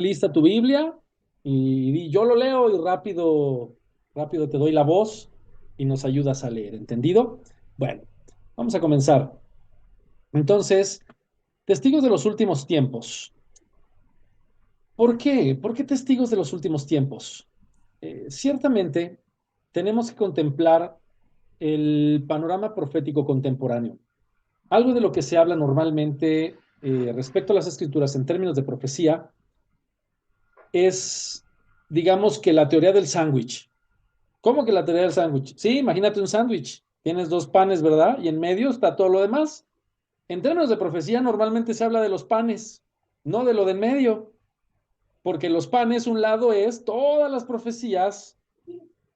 lista tu Biblia y yo lo leo y rápido te doy la voz y nos ayudas a leer, ¿entendido? Bueno, vamos a comenzar. Entonces, testigos de los últimos tiempos. ¿Por qué? ¿Por qué testigos de los últimos tiempos? Ciertamente, tenemos que contemplar el panorama profético contemporáneo. Algo de lo que se habla normalmente respecto a las escrituras en términos de profecía es, digamos que la teoría del sándwich. ¿Cómo que la teoría del sándwich? Sí, imagínate un sándwich. Tienes dos panes, ¿verdad? Y en medio está todo lo demás. En términos de profecía, normalmente se habla de los panes, no de lo de en medio, porque los panes, un lado es todas las profecías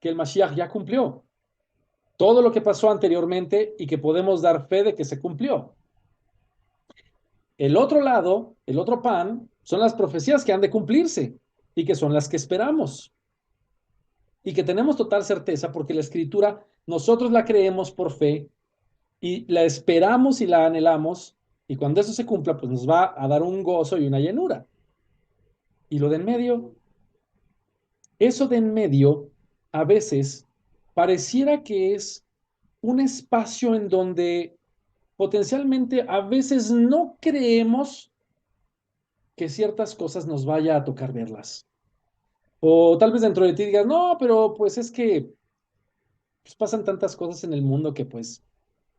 que el Mashiach ya cumplió, todo lo que pasó anteriormente y que podemos dar fe de que se cumplió. El otro lado, el otro pan, son las profecías que han de cumplirse y que son las que esperamos y que tenemos total certeza porque la escritura nosotros la creemos por fe y la esperamos y la anhelamos y cuando eso se cumpla pues nos va a dar un gozo y una llenura. Y lo de en medio, eso de en medio a veces pareciera que es un espacio en donde potencialmente a veces no creemos que ciertas cosas nos vaya a tocar verlas. O tal vez dentro de ti digas, no, pero pues es que pues, pasan tantas cosas en el mundo que pues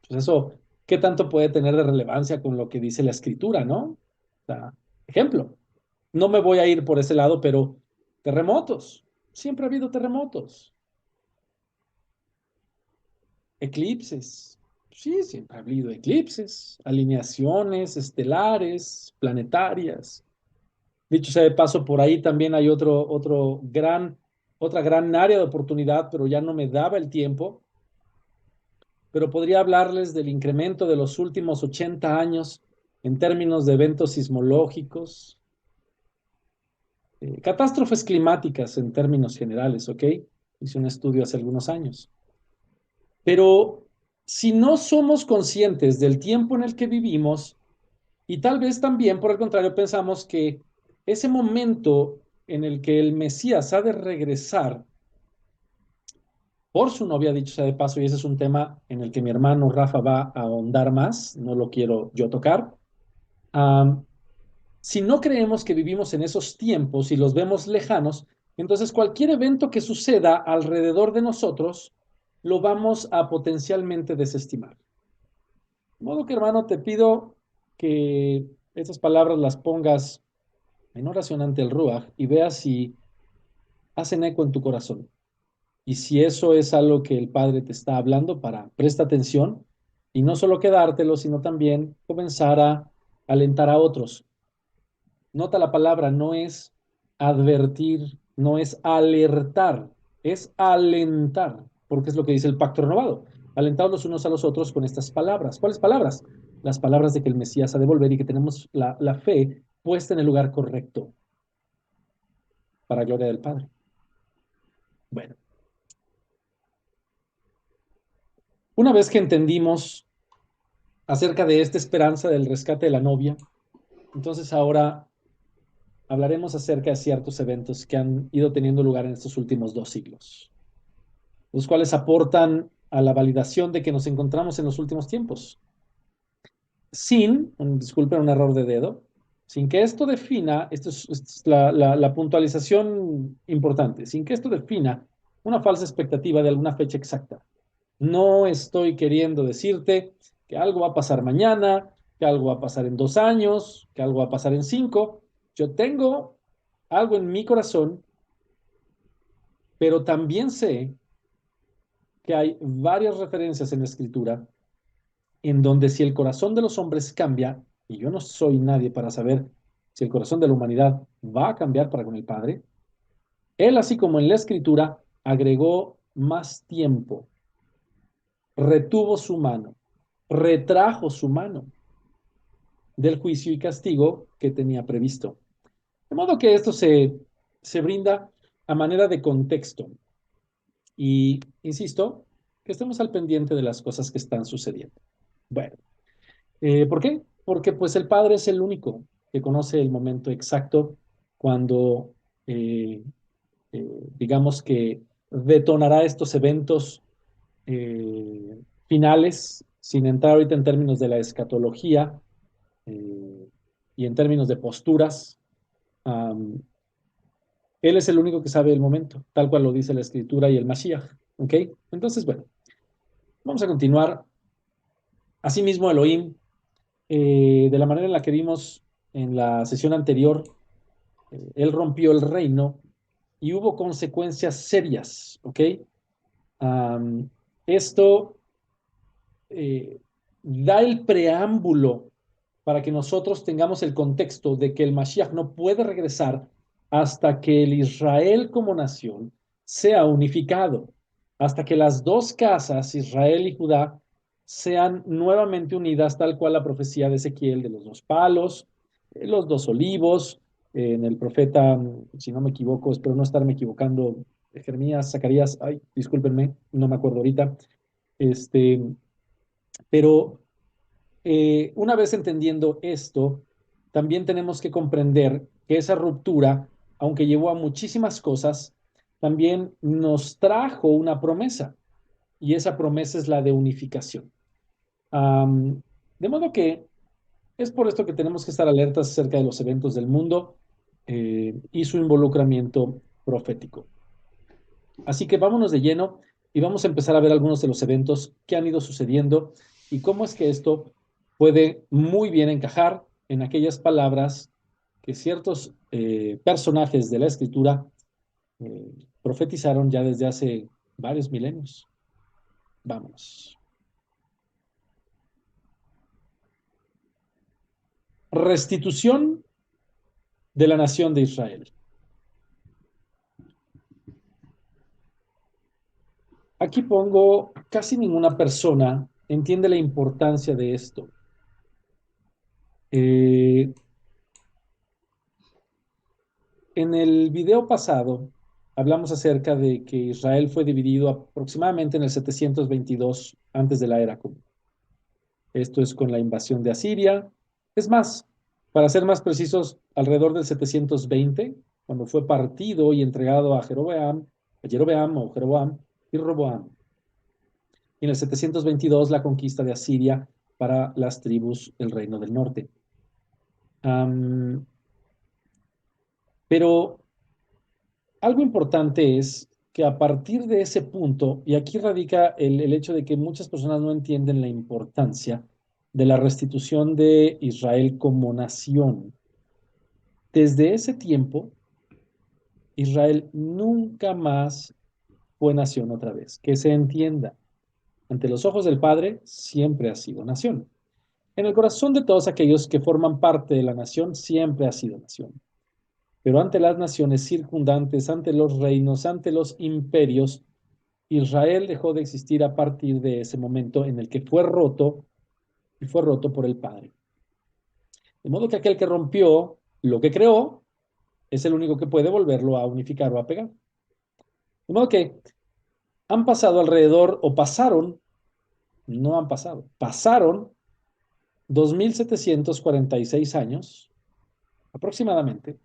eso, ¿qué tanto puede tener de relevancia con lo que dice la escritura, no? O sea, ejemplo, no me voy a ir por ese lado, pero terremotos, siempre ha habido terremotos, eclipses, sí, siempre ha habido eclipses, alineaciones estelares, planetarias. Dicho sea de paso, por ahí también hay otra gran área de oportunidad, pero ya no me daba el tiempo, pero podría hablarles del incremento de los últimos 80 años en términos de eventos sismológicos, catástrofes climáticas en términos generales, ¿ok? Hice un estudio hace algunos años. Pero si no somos conscientes del tiempo en el que vivimos, y tal vez también, por el contrario, pensamos que ese momento en el que el Mesías ha de regresar por su novia, dicho sea de paso, y ese es un tema en el que mi hermano Rafa va a ahondar más, no lo quiero yo tocar. Um, si no creemos que vivimos en esos tiempos y los vemos lejanos, entonces cualquier evento que suceda alrededor de nosotros lo vamos a potencialmente desestimar. De modo que, hermano, te pido que esas palabras las pongas en oración ante el Ruach y veas si hacen eco en tu corazón. Y si eso es algo que el Padre te está hablando, presta atención y no solo quedártelo, sino también comenzar a alentar a otros. Nota la palabra, no es advertir, no es alertar, es alentar, porque es lo que dice el pacto renovado. Alentados los unos a los otros con estas palabras. ¿Cuáles palabras? Las palabras de que el Mesías ha de volver y que tenemos la fe puesta en el lugar correcto para gloria del Padre. Bueno, una vez que entendimos acerca de esta esperanza del rescate de la novia, entonces ahora hablaremos acerca de ciertos eventos que han ido teniendo lugar en estos últimos 2 siglos, los cuales aportan a la validación de que nos encontramos en los últimos tiempos, disculpen un error de dedo, sin que esto defina, esto es la puntualización importante, sin que esto defina una falsa expectativa de alguna fecha exacta. No estoy queriendo decirte que algo va a pasar mañana, que algo va a pasar en 2 años, que algo va a pasar en 5. Yo tengo algo en mi corazón, pero también sé que hay varias referencias en la escritura en donde si el corazón de los hombres cambia, y yo no soy nadie para saber si el corazón de la humanidad va a cambiar para con el Padre, él, así como en la escritura, agregó más tiempo, retuvo su mano, retrajo su mano del juicio y castigo que tenía previsto. De modo que esto se brinda a manera de contexto. Y insisto, que estemos al pendiente de las cosas que están sucediendo. Bueno, ¿por qué? Porque pues el Padre es el único que conoce el momento exacto cuando, eh, digamos que detonará estos eventos finales, sin entrar ahorita en términos de la escatología eh, y en términos de posturas. Um, Él es el único que sabe el momento, tal cual lo dice la Escritura y el Mashiach. ¿Ok? Entonces, bueno, vamos a continuar. Asimismo, Elohim, de la manera en la que vimos en la sesión anterior, él rompió el reino y hubo consecuencias serias. ¿Ok? Um, Esto da el preámbulo para que nosotros tengamos el contexto de que el Mashiach no puede regresar hasta que el Israel como nación sea unificado, hasta que las dos casas, Israel y Judá, sean nuevamente unidas, tal cual la profecía de Ezequiel de los dos palos, los dos olivos, en el profeta, si no me equivoco, espero no estarme equivocando, Jeremías, Zacarías, ay, discúlpenme, no me acuerdo ahorita, este, pero una vez entendiendo esto, también tenemos que comprender que esa ruptura, aunque llevó a muchísimas cosas, también nos trajo una promesa, y esa promesa es la de unificación. Um, de modo que es por esto que tenemos que estar alertas acerca de los eventos del mundo y su involucramiento profético. Así que vámonos de lleno y vamos a empezar a ver algunos de los eventos que han ido sucediendo y cómo es que esto puede muy bien encajar en aquellas palabras que ciertos personajes de la escritura eh, profetizaron ya desde hace varios milenios. Vámonos. Restitución de la nación de Israel. Aquí pongo, casi ninguna persona entiende la importancia de esto. Eh, En el video pasado hablamos acerca de que Israel fue dividido aproximadamente en el 722 antes de la era común. Esto es con la invasión de Asiria. Es más, para ser más precisos, alrededor del 720, cuando fue partido y entregado a Jerobeam o Jeroboam y Roboam. Y en el 722 la conquista de Asiria para las tribus del reino del norte. Pero algo importante es que a partir de ese punto, y aquí radica el hecho de que muchas personas no entienden la importancia de la restitución de Israel como nación. Desde ese tiempo, Israel nunca más fue nación otra vez. Que se entienda, ante los ojos del Padre siempre ha sido nación. En el corazón de todos aquellos que forman parte de la nación siempre ha sido nación. Pero ante las naciones circundantes, ante los reinos, ante los imperios, Israel dejó de existir a partir de ese momento en el que fue roto y fue roto por el Padre. De modo que aquel que rompió lo que creó es el único que puede volverlo a unificar o a pegar. De modo que han pasado alrededor, o pasaron, no han pasado, pasaron 2746 años aproximadamente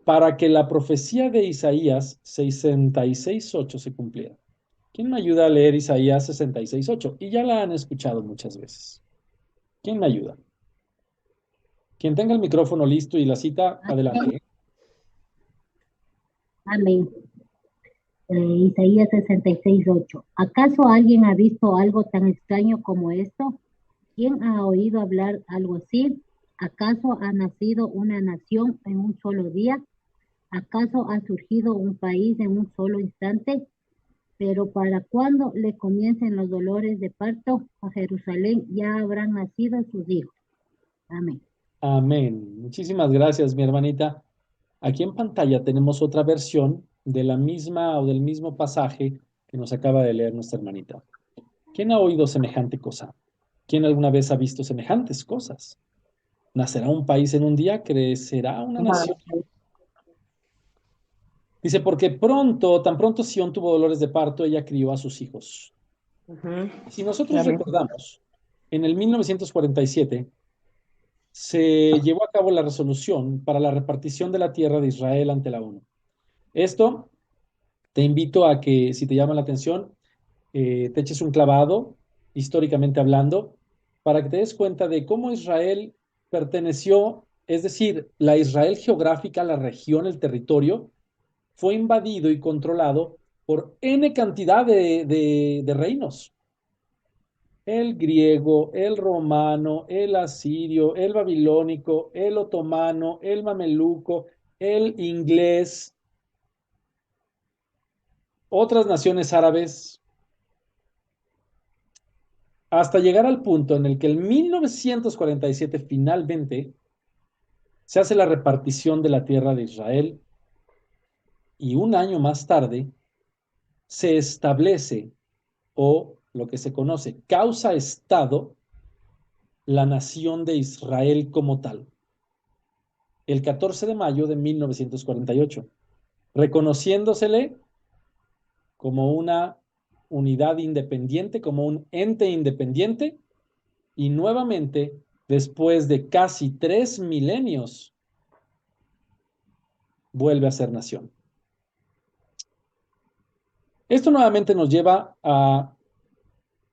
para que la profecía de Isaías 66:8 se cumpliera. ¿Quién me ayuda a leer Isaías 66:8? Y ya la han escuchado muchas veces. ¿Quién me ayuda? Quien tenga el micrófono listo y la cita, adelante. Amén. Isaías 66:8. ¿Acaso alguien ha visto algo tan extraño como esto? ¿Quién ha oído hablar algo así? ¿Acaso ha nacido una nación en un solo día? ¿Acaso ha surgido un país en un solo instante? Pero para cuando le comiencen los dolores de parto, a Jerusalén ya habrán nacido sus hijos. Amén. Amén. Muchísimas gracias, mi hermanita. Aquí en pantalla tenemos otra versión de la misma o del mismo pasaje que nos acaba de leer nuestra hermanita. ¿Quién ha oído semejante cosa? ¿Quién alguna vez ha visto semejantes cosas? ¿Nacerá un país en un día? ¿Crecerá una nación? Dice, porque pronto, tan pronto Sión tuvo dolores de parto, ella crió a sus hijos. Si nosotros Amén. recordamos, en el 1947, se llevó a cabo la resolución para la repartición de la tierra de Israel ante la ONU. Esto te invito a que, si te llama la atención, te eches un clavado, históricamente hablando, para que te des cuenta de cómo Israel perteneció, es decir, la Israel geográfica, la región, el territorio, fue invadido y controlado por N cantidad de reinos. El griego, el romano, el asirio, el babilónico, el otomano, el mameluco, el inglés, otras naciones árabes, hasta llegar al punto en el que en 1947 finalmente se hace la repartición de la tierra de Israel y un año más tarde se establece, o lo que se conoce, causa Estado, la nación de Israel como tal, el 14 de mayo de 1948, reconociéndosele como una unidad independiente, como un ente independiente, y nuevamente, después de casi 3 milenios, vuelve a ser nación. Esto nuevamente nos lleva a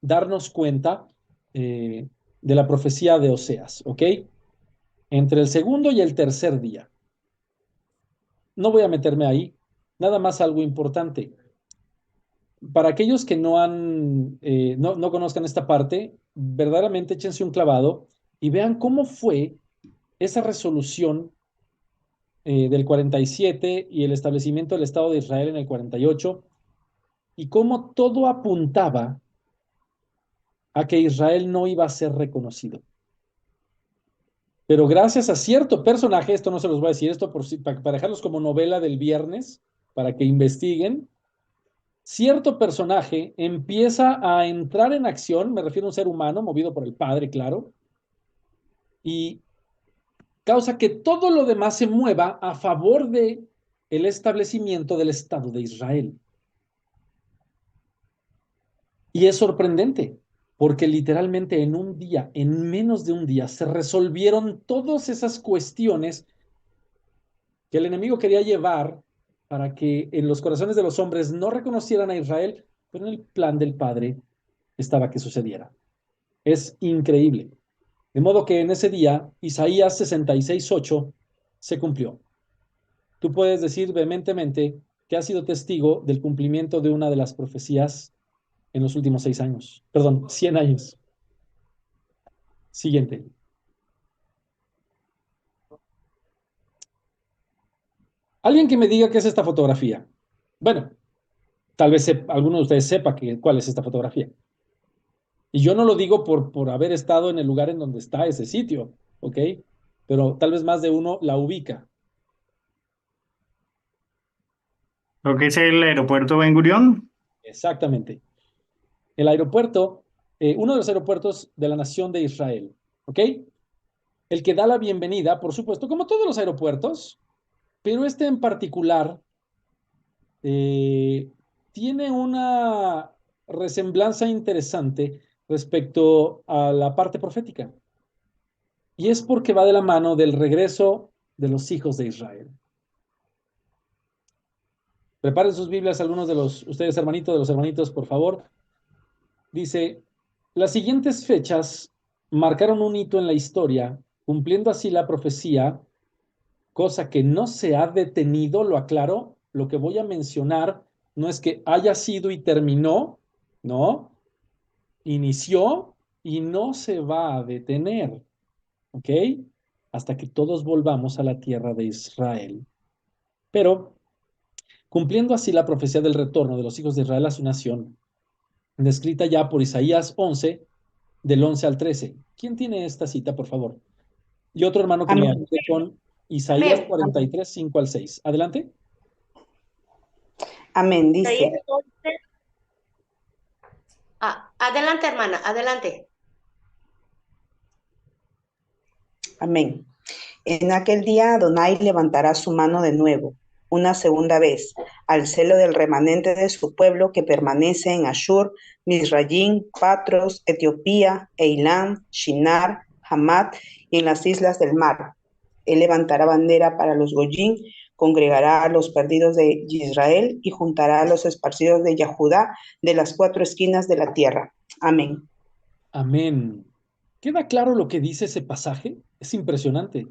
darnos cuenta de la profecía de Oseas, ¿ok? Entre el segundo y el tercer día. No voy a meterme ahí, nada más algo importante. Para aquellos que no conozcan esta parte, verdaderamente échense un clavado y vean cómo fue esa resolución del 47 y el establecimiento del Estado de Israel en el 48 y cómo todo apuntaba a que Israel no iba a ser reconocido. Pero gracias a cierto personaje, esto no se los voy a decir, esto para dejarlos como novela del viernes, para que investiguen, cierto personaje empieza a entrar en acción, me refiero a un ser humano movido por el Padre, claro, y causa que todo lo demás se mueva a favor de el establecimiento del Estado de Israel. Y es sorprendente, porque literalmente en un día, en menos de un día, se resolvieron todas esas cuestiones que el enemigo quería llevar para que en los corazones de los hombres no reconocieran a Israel, pero en el plan del Padre estaba que sucediera. Es increíble. De modo que en ese día, Isaías 66:8 se cumplió. Tú puedes decir vehementemente que has sido testigo del cumplimiento de una de las profecías en los últimos 6 años. Perdón, 100 años. Siguiente. Alguien que me diga qué es esta fotografía. Bueno, tal vez alguno de ustedes sepa cuál es esta fotografía. Y yo no lo digo por haber estado en el lugar en donde está ese sitio, ¿ok? Pero tal vez más de uno la ubica. Lo que es el aeropuerto Ben Gurión. Exactamente. El aeropuerto, uno de los aeropuertos de la nación de Israel, ¿ok? El que da la bienvenida, por supuesto, como todos los aeropuertos, pero este en particular tiene una resemblanza interesante respecto a la parte profética. Y es porque va de la mano del regreso de los hijos de Israel. Preparen sus Biblias, algunos de ustedes hermanitos, de los hermanitos, por favor. Dice, las siguientes fechas marcaron un hito en la historia, cumpliendo así la profecía, cosa que no se ha detenido, lo aclaro, lo que voy a mencionar no es que haya sido y terminó, no, inició y no se va a detener, ¿ok? Hasta que todos volvamos a la tierra de Israel. Pero, cumpliendo así la profecía del retorno de los hijos de Israel a su nación, descrita ya por Isaías 11, del 11 al 13. ¿Quién tiene esta cita, por favor? Y otro hermano que me Amén. ayude con Isaías Amén. 43, 5 al 6. Adelante. Amén. Dice, Isaías 11. Adelante, hermana, adelante. amén. En aquel día Adonai levantará su mano de nuevo, una segunda vez, al celo del remanente de su pueblo que permanece en Ashur, Misrayim, Patros, Etiopía, Eilam, Shinar, Hamat y en las islas del mar. Él levantará bandera para los Goyim, congregará a los perdidos de Israel y juntará a los esparcidos de Yahudá de las 4 esquinas de la tierra. Amén. Amén. ¿Queda claro lo que dice ese pasaje? Es impresionante.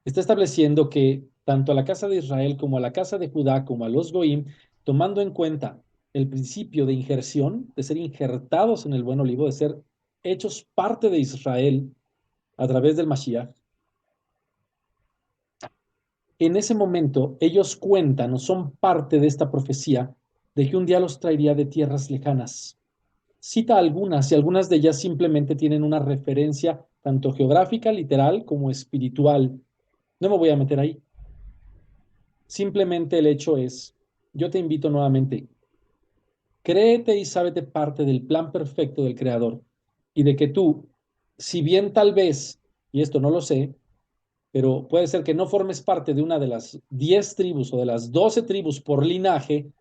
Está estableciendo que tanto a la casa de Israel como a la casa de Judá, como a los Goim, tomando en cuenta el principio de injerción, de ser injertados en el buen olivo, de ser hechos parte de Israel a través del Mashiach, en ese momento ellos cuentan o son parte de esta profecía de que un día los traería de tierras lejanas. Cita algunas y algunas de ellas simplemente tienen una referencia tanto geográfica, literal, como espiritual. No me voy a meter ahí. Simplemente el hecho es, yo te invito nuevamente, créete y sábete parte del plan perfecto del Creador y de que tú, si bien tal vez, y esto no lo sé, pero puede ser que no formes parte de una de las 10 tribus o de las 12 tribus por linaje,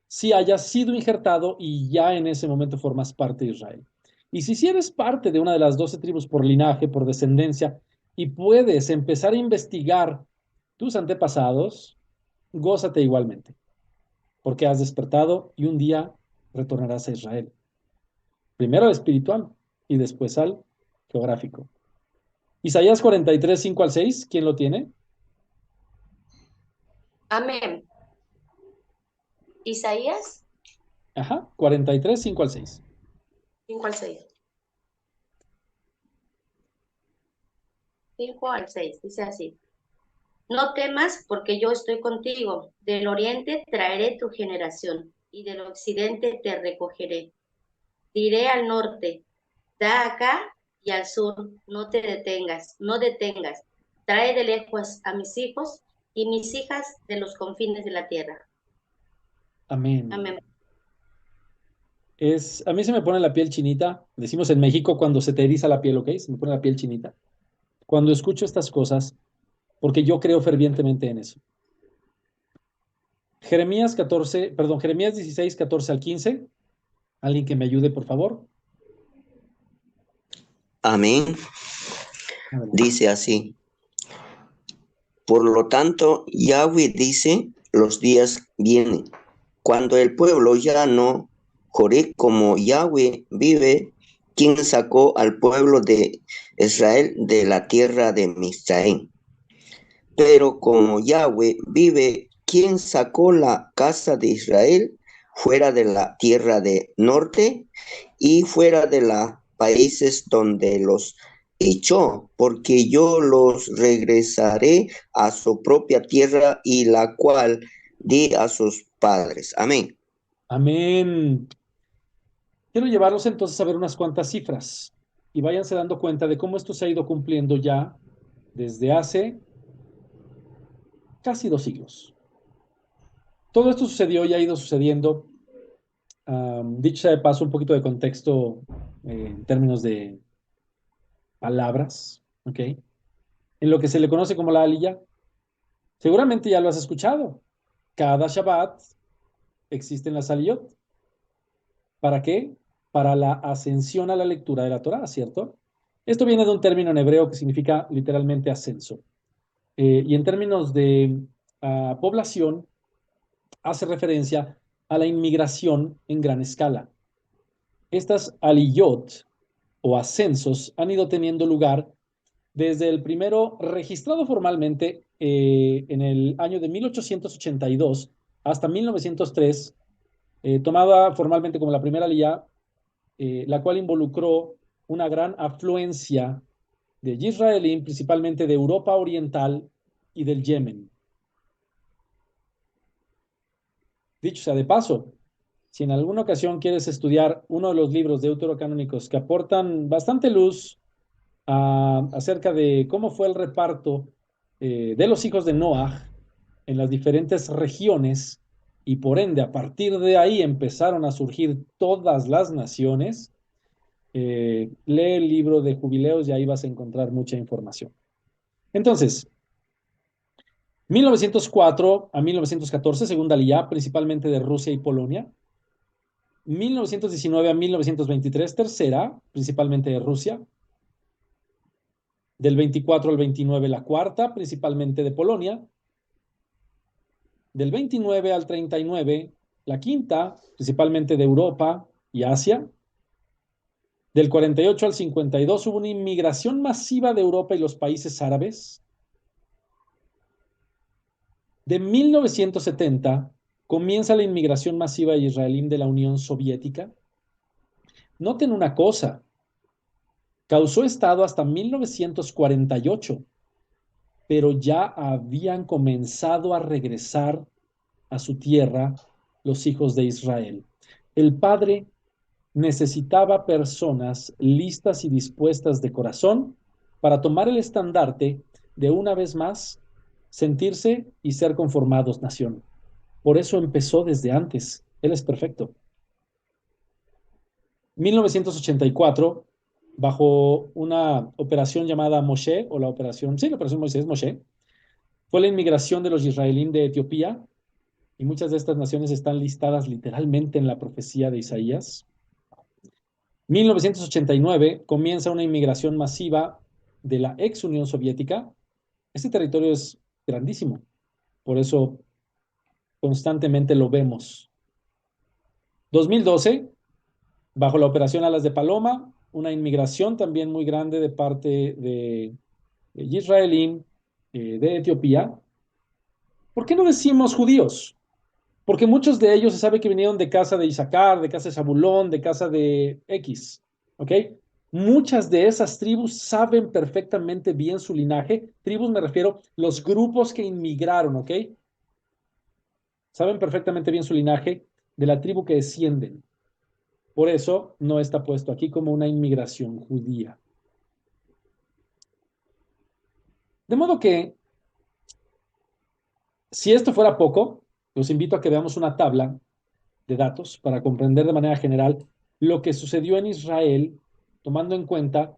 si hayas sido injertado y ya en ese momento formas parte de Israel. Y si eres parte de una de las 12 tribus por linaje, por descendencia, y puedes empezar a investigar tus antepasados, gózate igualmente, porque has despertado y un día retornarás a Israel. Primero al espiritual y después al geográfico. Isaías 43, 5 al 6, ¿quién lo tiene? Amén. Isaías Ajá, 43, 5 al 6. 5 al 6. 5 al 6, dice así. No temas, porque yo estoy contigo. Del oriente traeré tu generación, y del occidente te recogeré. Diré al norte, da acá, y al sur, no te detengas, no detengas. Trae de lejos a mis hijos y mis hijas de los confines de la tierra. Amén. Amén. A mí se me pone la piel chinita, decimos en México cuando se te eriza la piel, ¿ok? Se me pone la piel chinita. Cuando escucho estas cosas, porque yo creo fervientemente en eso. Jeremías 16, 14 al 15. Alguien que me ayude, por favor. Amén. Dice así. Por lo tanto, Yahweh dice, los días vienen, cuando el pueblo ya no jure como Yahweh vive, quien sacó al pueblo de Israel de la tierra de Misraim. Pero como Yahweh vive, quien sacó la casa de Israel fuera de la tierra del norte y fuera de los países donde los echó, porque yo los regresaré a su propia tierra y la cual di a sus padres. Amén. Amén. Quiero llevarlos entonces a ver unas cuantas cifras y váyanse dando cuenta de cómo esto se ha ido cumpliendo ya desde hace casi 2 siglos. Todo esto sucedió y ha ido sucediendo. Dicho sea de paso, un poquito de contexto en términos de palabras, ¿ok? En lo que se le conoce como la aliyá. Seguramente ya lo has escuchado. Cada Shabbat existen las aliyot. ¿Para qué? Para la ascensión a la lectura de la Torá, ¿cierto? Esto viene de un término en hebreo que significa literalmente ascenso. Y en términos de población, hace referencia a la inmigración en gran escala. Estas aliyot o ascensos han ido teniendo lugar desde el primero registrado formalmente en el año de 1882 hasta 1903, tomada formalmente como la primera aliyá, la cual involucró una gran afluencia de israelí, principalmente de Europa Oriental y del Yemen. Dicho sea de paso, si en alguna ocasión quieres estudiar uno de los libros deuterocanónicos que aportan bastante luz acerca de cómo fue el reparto de los hijos de Noaj en las diferentes regiones y por ende a partir de ahí empezaron a surgir todas las naciones, lee el libro de Jubileos y ahí vas a encontrar mucha información. Entonces, 1904 a 1914, segunda aliyá, principalmente de Rusia y Polonia. 1919 a 1923, tercera, principalmente de Rusia. Del 24 al 29 la cuarta, principalmente de Polonia. Del 29 al 39 la quinta, principalmente de Europa y Asia. Del 48 al 52 hubo una inmigración masiva de Europa y los países árabes. De 1970 comienza la inmigración masiva israelí de la Unión Soviética. Noten una cosa, causó estado hasta 1948, pero ya habían comenzado a regresar a su tierra los hijos de Israel. El Padre necesitaba personas listas y dispuestas de corazón para tomar el estandarte de una vez más sentirse y ser conformados nación. Por eso empezó desde antes. Él es perfecto. 1984, bajo una operación llamada Moshe, o la operación Moisés, Moshe, fue la inmigración de los israelíes de Etiopía, y muchas de estas naciones están listadas literalmente en la profecía de Isaías. 1989 comienza una inmigración masiva de la ex Unión Soviética. Este territorio es grandísimo, por eso constantemente lo vemos. 2012, bajo la operación Alas de Paloma, una inmigración también muy grande de parte de israelí, de Etiopía. ¿Por qué no decimos judíos? Porque muchos de ellos se sabe que vinieron de casa de Isaacar, de casa de Zabulón, de casa de X, ¿ok? Muchas de esas tribus saben perfectamente bien su linaje. Tribus me refiero los grupos que inmigraron, ¿ok? Saben perfectamente bien su linaje de la tribu que descienden. Por eso no está puesto aquí como una inmigración judía. De modo que, si esto fuera poco, los invito a que veamos una tabla de datos para comprender de manera general lo que sucedió en Israel, tomando en cuenta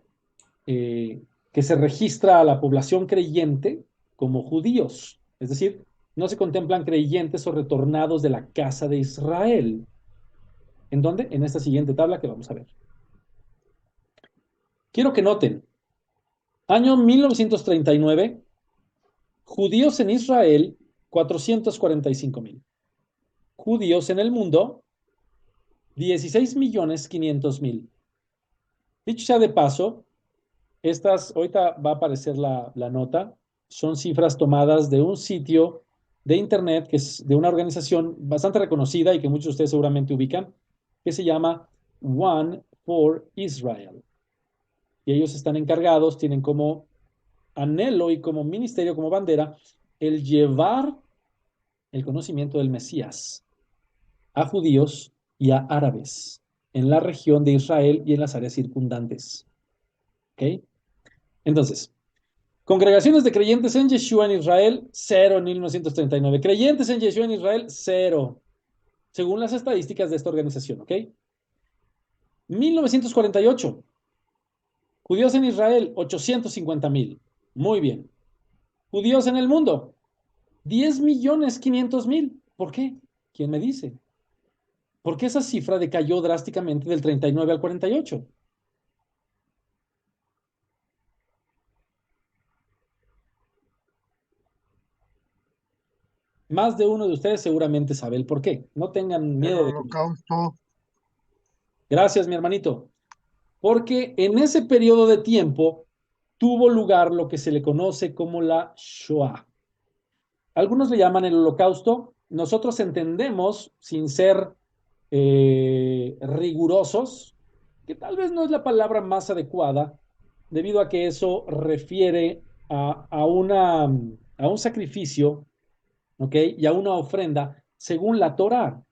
que se registra a la población creyente como judíos. Es decir, no se contemplan creyentes o retornados de la casa de Israel. ¿En dónde? En esta siguiente tabla que vamos a ver. Quiero que noten, año 1939, judíos en Israel, 445,000. Judíos en el mundo, 16,500,000. Dicho sea de paso, ahorita va a aparecer la nota, son cifras tomadas de un sitio de internet que es de una organización bastante reconocida y que muchos de ustedes seguramente ubican, que se llama One for Israel. Y ellos están encargados, tienen como anhelo y como ministerio, como bandera, el llevar el conocimiento del Mesías a judíos y a árabes en la región de Israel y en las áreas circundantes. ¿Ok? Entonces, congregaciones de creyentes en Yeshua en Israel, 0 en 1939. Creyentes en Yeshua en Israel, 0, según las estadísticas de esta organización, ¿ok? 1948. Judíos en Israel, 850,000. Muy bien. Judíos en el mundo, 10,500,000. ¿Por qué? ¿Quién me dice? ¿Por qué esa cifra decayó drásticamente del 39 al 48? Más de uno de ustedes seguramente sabe el por qué. No tengan miedo El de... holocausto. Gracias, mi hermanito. Porque en ese periodo de tiempo tuvo lugar lo que se le conoce como la Shoah. Algunos le llaman el holocausto. Nosotros entendemos, sin ser rigurosos, que tal vez no es la palabra más adecuada, debido a que eso refiere a un sacrificio, ¿ok? Y a una ofrenda según la Torá.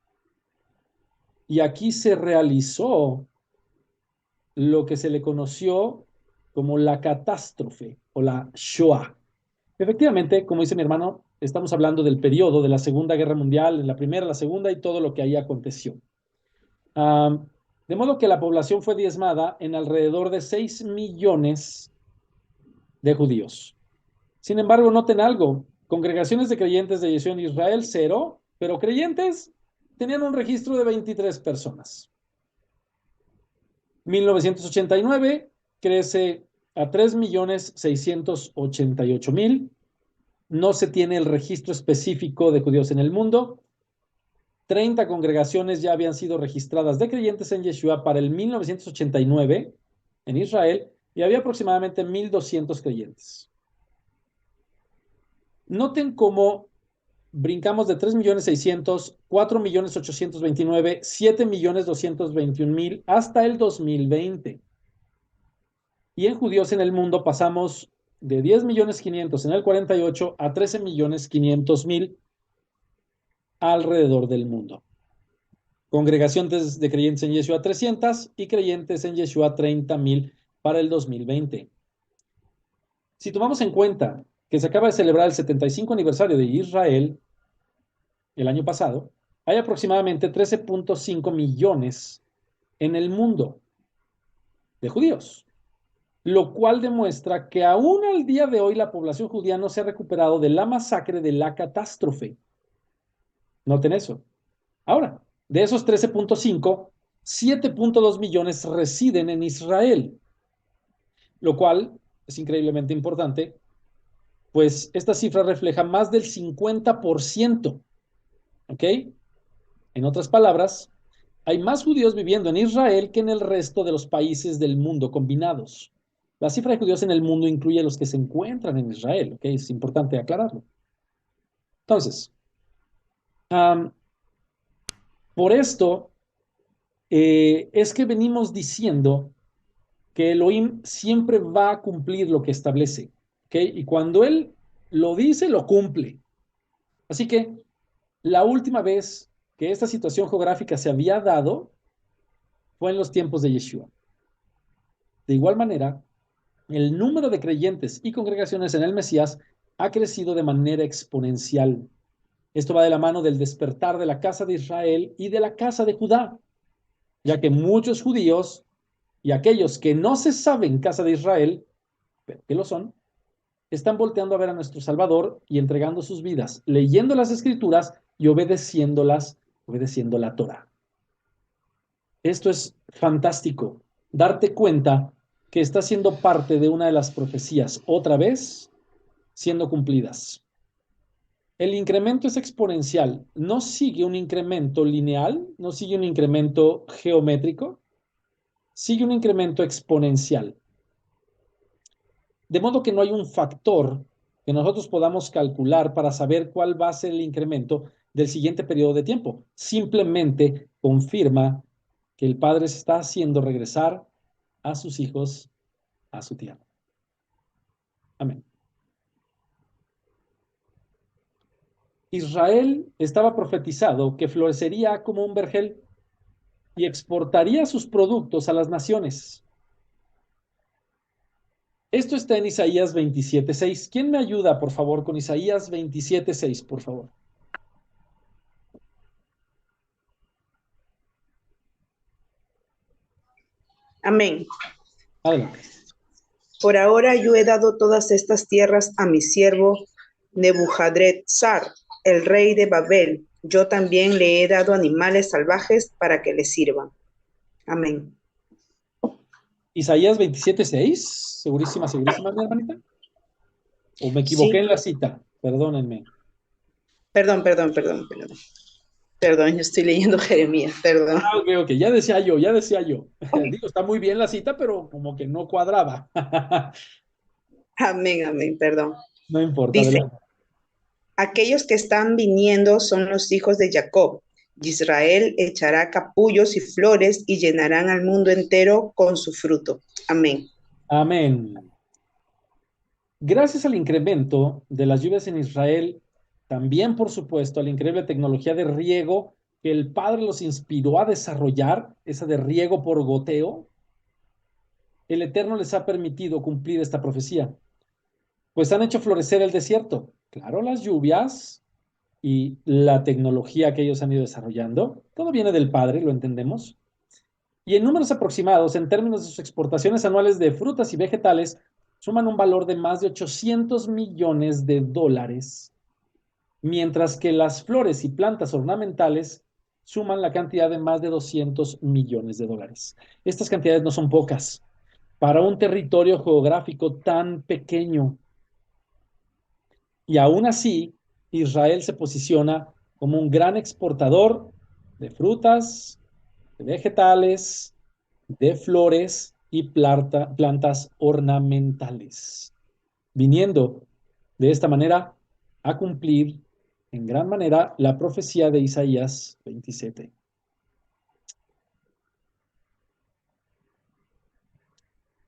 Y aquí se realizó lo que se le conoció como la catástrofe o la Shoah. Efectivamente, como dice mi hermano, estamos hablando del periodo de la Segunda Guerra Mundial, en la Primera, la Segunda y todo lo que ahí aconteció. De modo que la población fue diezmada en alrededor de 6 millones de judíos. Sin embargo, noten algo, congregaciones de creyentes de Yeshua en Israel, 0, pero creyentes tenían un registro de 23 personas. 1989 crece a 3.688.000. No se tiene el registro específico de judíos en el mundo. 30 congregaciones ya habían sido registradas de creyentes en Yeshua para el 1989 en Israel y había aproximadamente 1.200 creyentes. Noten cómo brincamos de 3.600.000, 4.829.000, 7.221.000 hasta el 2020. Y en judíos en el mundo pasamos de 10.500.000 en el 48 a 13.500.000 alrededor del mundo. Congregaciones de creyentes en Yeshua 300 y creyentes en Yeshua 30.000 para el 2020. Si tomamos en cuenta que se acaba de celebrar el 75 aniversario de Israel el año pasado, hay aproximadamente 13.5 millones en el mundo de judíos, lo cual demuestra que aún al día de hoy la población judía no se ha recuperado de la masacre, de la catástrofe. Noten eso. Ahora, de esos 13.5, 7.2 millones residen en Israel, lo cual es increíblemente importante, pues esta cifra refleja más del 50%. ¿Ok? En otras palabras, hay más judíos viviendo en Israel que en el resto de los países del mundo combinados. La cifra de judíos en el mundo incluye a los que se encuentran en Israel, ¿ok? Es importante aclararlo. Entonces, por esto es que venimos diciendo que Elohim siempre va a cumplir lo que establece, ¿ok? Y cuando Él lo dice, lo cumple. Así que la última vez que esta situación geográfica se había dado fue en los tiempos de Yeshua. De igual manera, el número de creyentes y congregaciones en el Mesías ha crecido de manera exponencial. Esto va de la mano del despertar de la casa de Israel y de la casa de Judá, ya que muchos judíos y aquellos que no se saben casa de Israel, pero que lo son, están volteando a ver a nuestro Salvador y entregando sus vidas, leyendo las Escrituras y obedeciendo la Torah. Esto es fantástico, darte cuenta que está siendo parte de una de las profecías, otra vez, siendo cumplidas. El incremento es exponencial, no sigue un incremento lineal, no sigue un incremento geométrico, sigue un incremento exponencial. De modo que no hay un factor que nosotros podamos calcular para saber cuál va a ser el incremento del siguiente periodo de tiempo. Simplemente confirma que el Padre se está haciendo regresar a sus hijos a su tierra. Amén. Israel estaba profetizado que florecería como un vergel y exportaría sus productos a las naciones. Esto está en Isaías 27:6. ¿Quién me ayuda, por favor, con Isaías 27:6, por favor? Amén. Adelante. Por ahora yo he dado todas estas tierras a mi siervo Nebuchadrezzar, el rey de Babel. Yo también le he dado animales salvajes para que le sirvan. Amén. Isaías 27:6. Segurísima, segurísima, mi hermanita. ¿O me equivoqué Sí. en la cita? Perdónenme. Perdón, yo estoy leyendo Jeremías, perdón. Ok, ya decía yo. Digo, está muy bien la cita, pero como que no cuadraba. Amén, perdón. No importa, Dice, adelante. aquellos que están viniendo son los hijos de Jacob. Israel echará capullos y flores y llenarán al mundo entero con su fruto. Amén. Amén. Gracias al incremento de las lluvias en Israel, también, por supuesto, a la increíble tecnología de riego que el Padre los inspiró a desarrollar, esa de riego por goteo, el Eterno les ha permitido cumplir esta profecía. Pues han hecho florecer el desierto. Claro, las lluvias y la tecnología que ellos han ido desarrollando, todo viene del Padre, lo entendemos. Y en números aproximados, en términos de sus exportaciones anuales de frutas y vegetales, suman un valor de más de 800 millones de dólares, mientras que las flores y plantas ornamentales suman la cantidad de más de 200 millones de dólares. Estas cantidades no son pocas. para un territorio geográfico tan pequeño. Y aún así, Israel se posiciona como un gran exportador de frutas, de vegetales, de flores y plantas ornamentales, viniendo de esta manera a cumplir en gran manera la profecía de Isaías 27.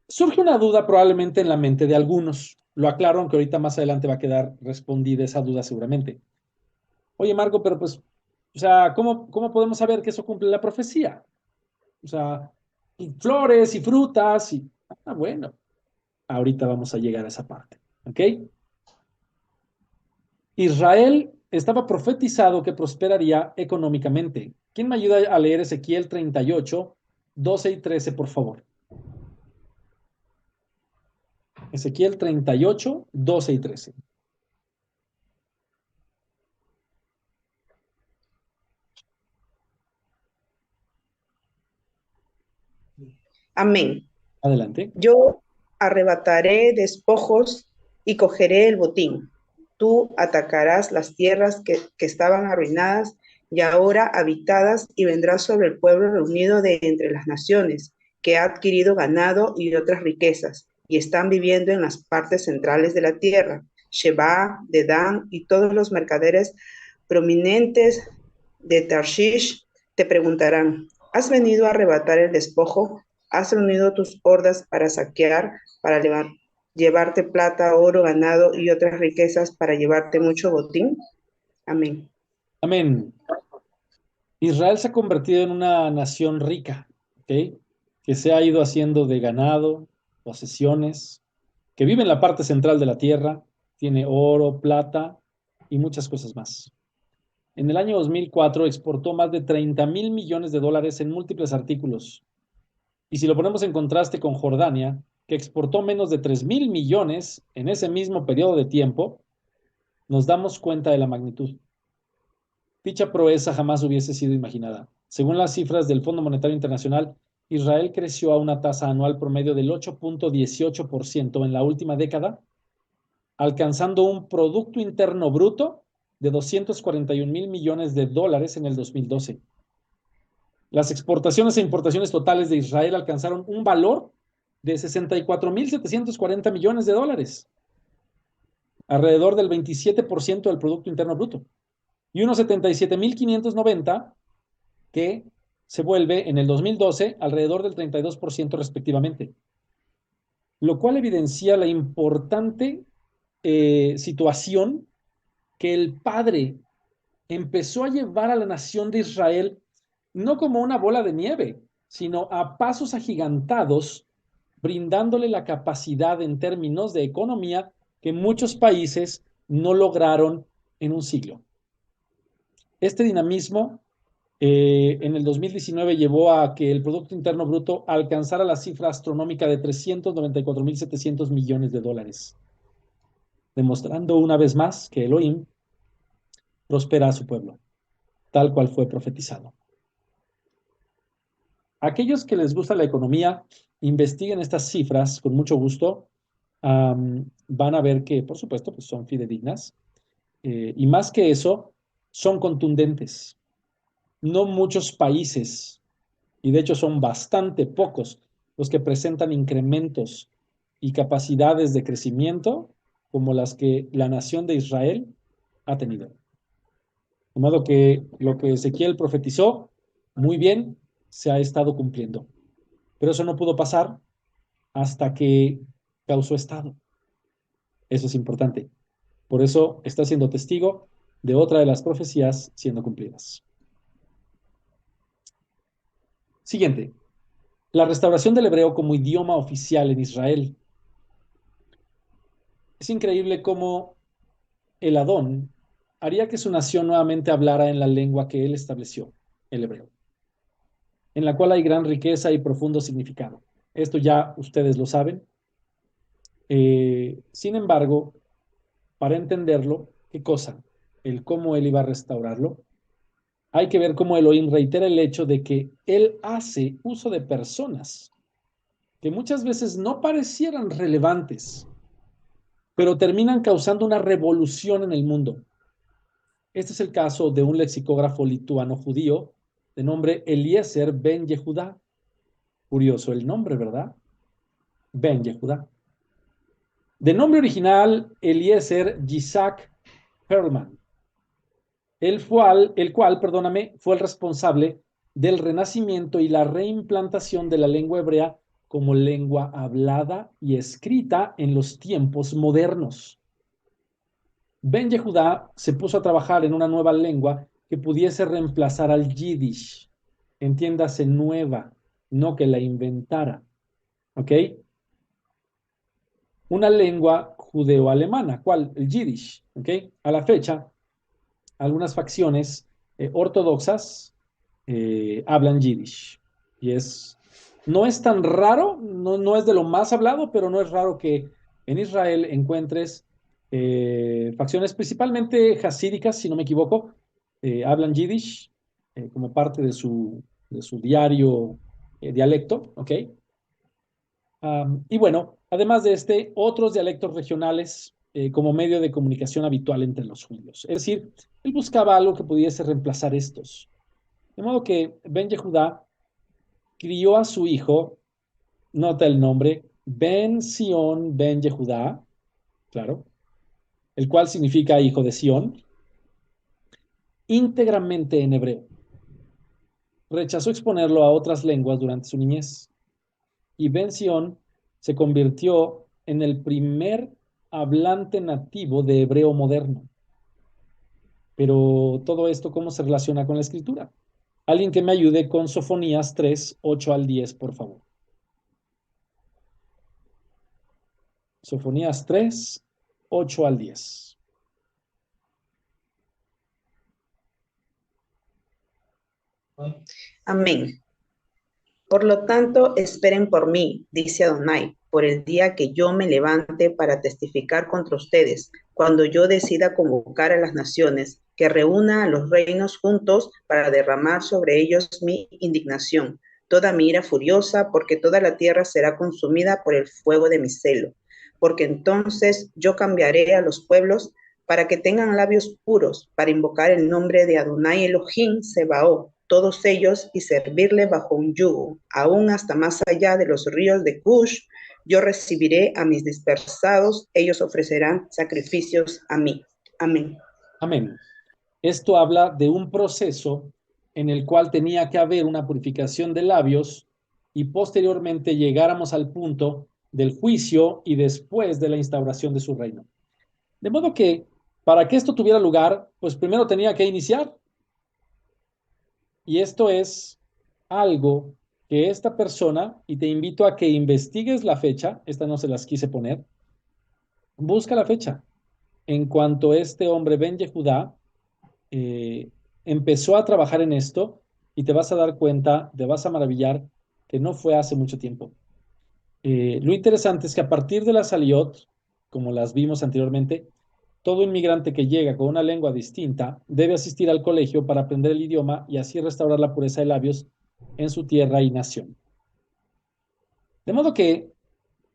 Surge una duda probablemente en la mente de algunos. Lo aclaro, aunque ahorita más adelante va a quedar respondida esa duda seguramente. Oye, Marco, pero pues, o sea, ¿cómo podemos saber que eso cumple la profecía? O sea, y flores y frutas y... Ah, bueno, ahorita vamos a llegar a esa parte, ¿ok? Israel estaba profetizado que prosperaría económicamente. ¿Quién me ayuda a leer Ezequiel 38, 12 y 13, por favor? Ezequiel 38, 12 y 13. Amén. Adelante. Yo arrebataré despojos y cogeré el botín. Tú atacarás las tierras que estaban arruinadas y ahora habitadas, y vendrás sobre el pueblo reunido de entre las naciones, que ha adquirido ganado y otras riquezas, y están viviendo en las partes centrales de la tierra. Sheba, Dedán y todos los mercaderes prominentes de Tarshish te preguntarán: ¿has venido a arrebatar el despojo? ¿Has reunido tus hordas para saquear, para llevarte plata, oro, ganado y otras riquezas, para llevarte mucho botín? Amén. Amén. Israel se ha convertido en una nación rica, ¿ok? Que se ha ido haciendo de ganado, posesiones, que vive en la parte central de la tierra, tiene oro, plata y muchas cosas más. En el año 2004 exportó más de 30,000 millones de dólares en múltiples artículos. Y si lo ponemos en contraste con Jordania, que exportó menos de 3,000 millones en ese mismo periodo de tiempo, nos damos cuenta de la magnitud. Dicha proeza jamás hubiese sido imaginada. Según las cifras del Fondo Monetario Internacional, Israel creció a una tasa anual promedio del 8.18% en la última década, alcanzando un Producto Interno Bruto de 241,000 millones de dólares en el 2012. Las exportaciones e importaciones totales de Israel alcanzaron un valor de 64,740 millones de dólares, alrededor del 27% del Producto Interno Bruto, y unos 77,590 que se vuelve en el 2012 alrededor del 32% respectivamente, lo cual evidencia la importante situación que el Padre empezó a llevar a la nación de Israel no como una bola de nieve, sino a pasos agigantados, brindándole la capacidad en términos de economía que muchos países no lograron en un siglo. Este dinamismo en el 2019 llevó a que el Producto Interno Bruto alcanzara la cifra astronómica de 394,700 millones de dólares, demostrando una vez más que Elohim prospera a su pueblo, tal cual fue profetizado. Aquellos que les gusta la economía, investiguen estas cifras con mucho gusto. Van a ver que, por supuesto, pues son fidedignas. Y más que eso, son contundentes. No muchos países, y de hecho son bastante pocos, los que presentan incrementos y capacidades de crecimiento como las que la nación de Israel ha tenido. De modo que lo que Ezequiel profetizó, muy bien, se ha estado cumpliendo. Pero eso no pudo pasar hasta que causó estado. Eso es importante. Por eso está siendo testigo de otra de las profecías siendo cumplidas. Siguiente. La restauración del hebreo como idioma oficial en Israel. Es increíble cómo el Adón haría que su nación nuevamente hablara en la lengua que él estableció, el hebreo, en la cual hay gran riqueza y profundo significado. Esto ya ustedes lo saben. Sin embargo, para entenderlo, ¿qué cosa? El cómo él iba a restaurarlo. Hay que ver cómo Elohim reitera el hecho de que él hace uso de personas, ¿ok? que muchas veces no parecieran relevantes, pero terminan causando una revolución en el mundo. Este es el caso de un lexicógrafo lituano judío de nombre Eliezer Ben Yehudá. Curioso el nombre, ¿verdad? Ben Yehudá. De nombre original, Eliezer Yitzhak Perlman, perdóname, fue el responsable del renacimiento y la reimplantación de la lengua hebrea como lengua hablada y escrita en los tiempos modernos. Ben Yehudá se puso a trabajar en una nueva lengua que pudiese reemplazar al Yiddish. Entiéndase, nueva, no que la inventara. ¿Ok? Una lengua judeo-alemana. ¿Cuál? El Yiddish. ¿Ok? A la fecha, algunas facciones ortodoxas hablan Yiddish. Y no es tan raro, no es de lo más hablado, pero no es raro que en Israel encuentres facciones principalmente hasídicas, si no me equivoco, hablan Yiddish como parte de su diario dialecto, ¿ok? Y bueno, además de otros dialectos regionales como medio de comunicación habitual entre los judíos. Es decir, él buscaba algo que pudiese reemplazar estos. De modo que Ben Yehudá crió a su hijo, nota el nombre, Ben Sion Ben Yehudá, claro, el cual significa hijo de Sión, íntegramente en hebreo. Rechazó exponerlo a otras lenguas durante su niñez. Y Ben Sion se convirtió en el primer hablante nativo de hebreo moderno. Pero todo esto, ¿cómo se relaciona con la escritura? Alguien que me ayude con Sofonías 3, 8 al 10, por favor. Sofonías 3, 8 al 10. Amén. Por lo tanto, esperen por mí, dice Adonai, por el día que yo me levante para testificar contra ustedes, cuando yo decida convocar a las naciones, que reúna a los reinos juntos para derramar sobre ellos mi indignación, toda mi ira furiosa, porque toda la tierra será consumida por el fuego de mi celo. Porque entonces yo cambiaré a los pueblos para que tengan labios puros, para invocar el nombre de Adonai Elohim Sebaot, todos ellos, y servirle bajo un yugo, aún hasta más allá de los ríos de Cush. Yo recibiré a mis dispersados, ellos ofrecerán sacrificios a mí. Amén. Amén. Esto habla de un proceso en el cual tenía que haber una purificación de labios y posteriormente llegáramos al punto del juicio y después de la instauración de su reino. De modo que para que esto tuviera lugar, pues primero tenía que iniciar. Y esto es algo que esta persona, y te invito a que investigues la fecha, esta no se las quise poner, busca la fecha. En cuanto este hombre Ben Yehudá empezó a trabajar en esto, y te vas a dar cuenta, te vas a maravillar que no fue hace mucho tiempo. Lo interesante es que a partir de las Aliot, como las vimos anteriormente, todo inmigrante que llega con una lengua distinta debe asistir al colegio para aprender el idioma y así restaurar la pureza de labios en su tierra y nación. De modo que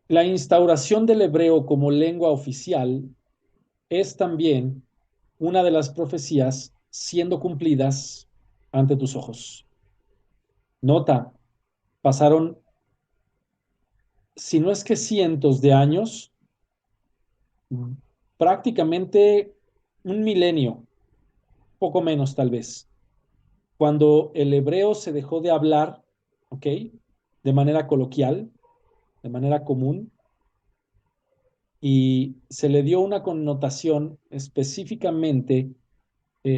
la instauración del hebreo como lengua oficial es también una de las profecías siendo cumplidas ante tus ojos. Nota, pasaron, si no es que cientos de años, prácticamente un milenio, poco menos tal vez, cuando el hebreo se dejó de hablar, ¿ok? De manera coloquial, de manera común, y se le dio una connotación específicamente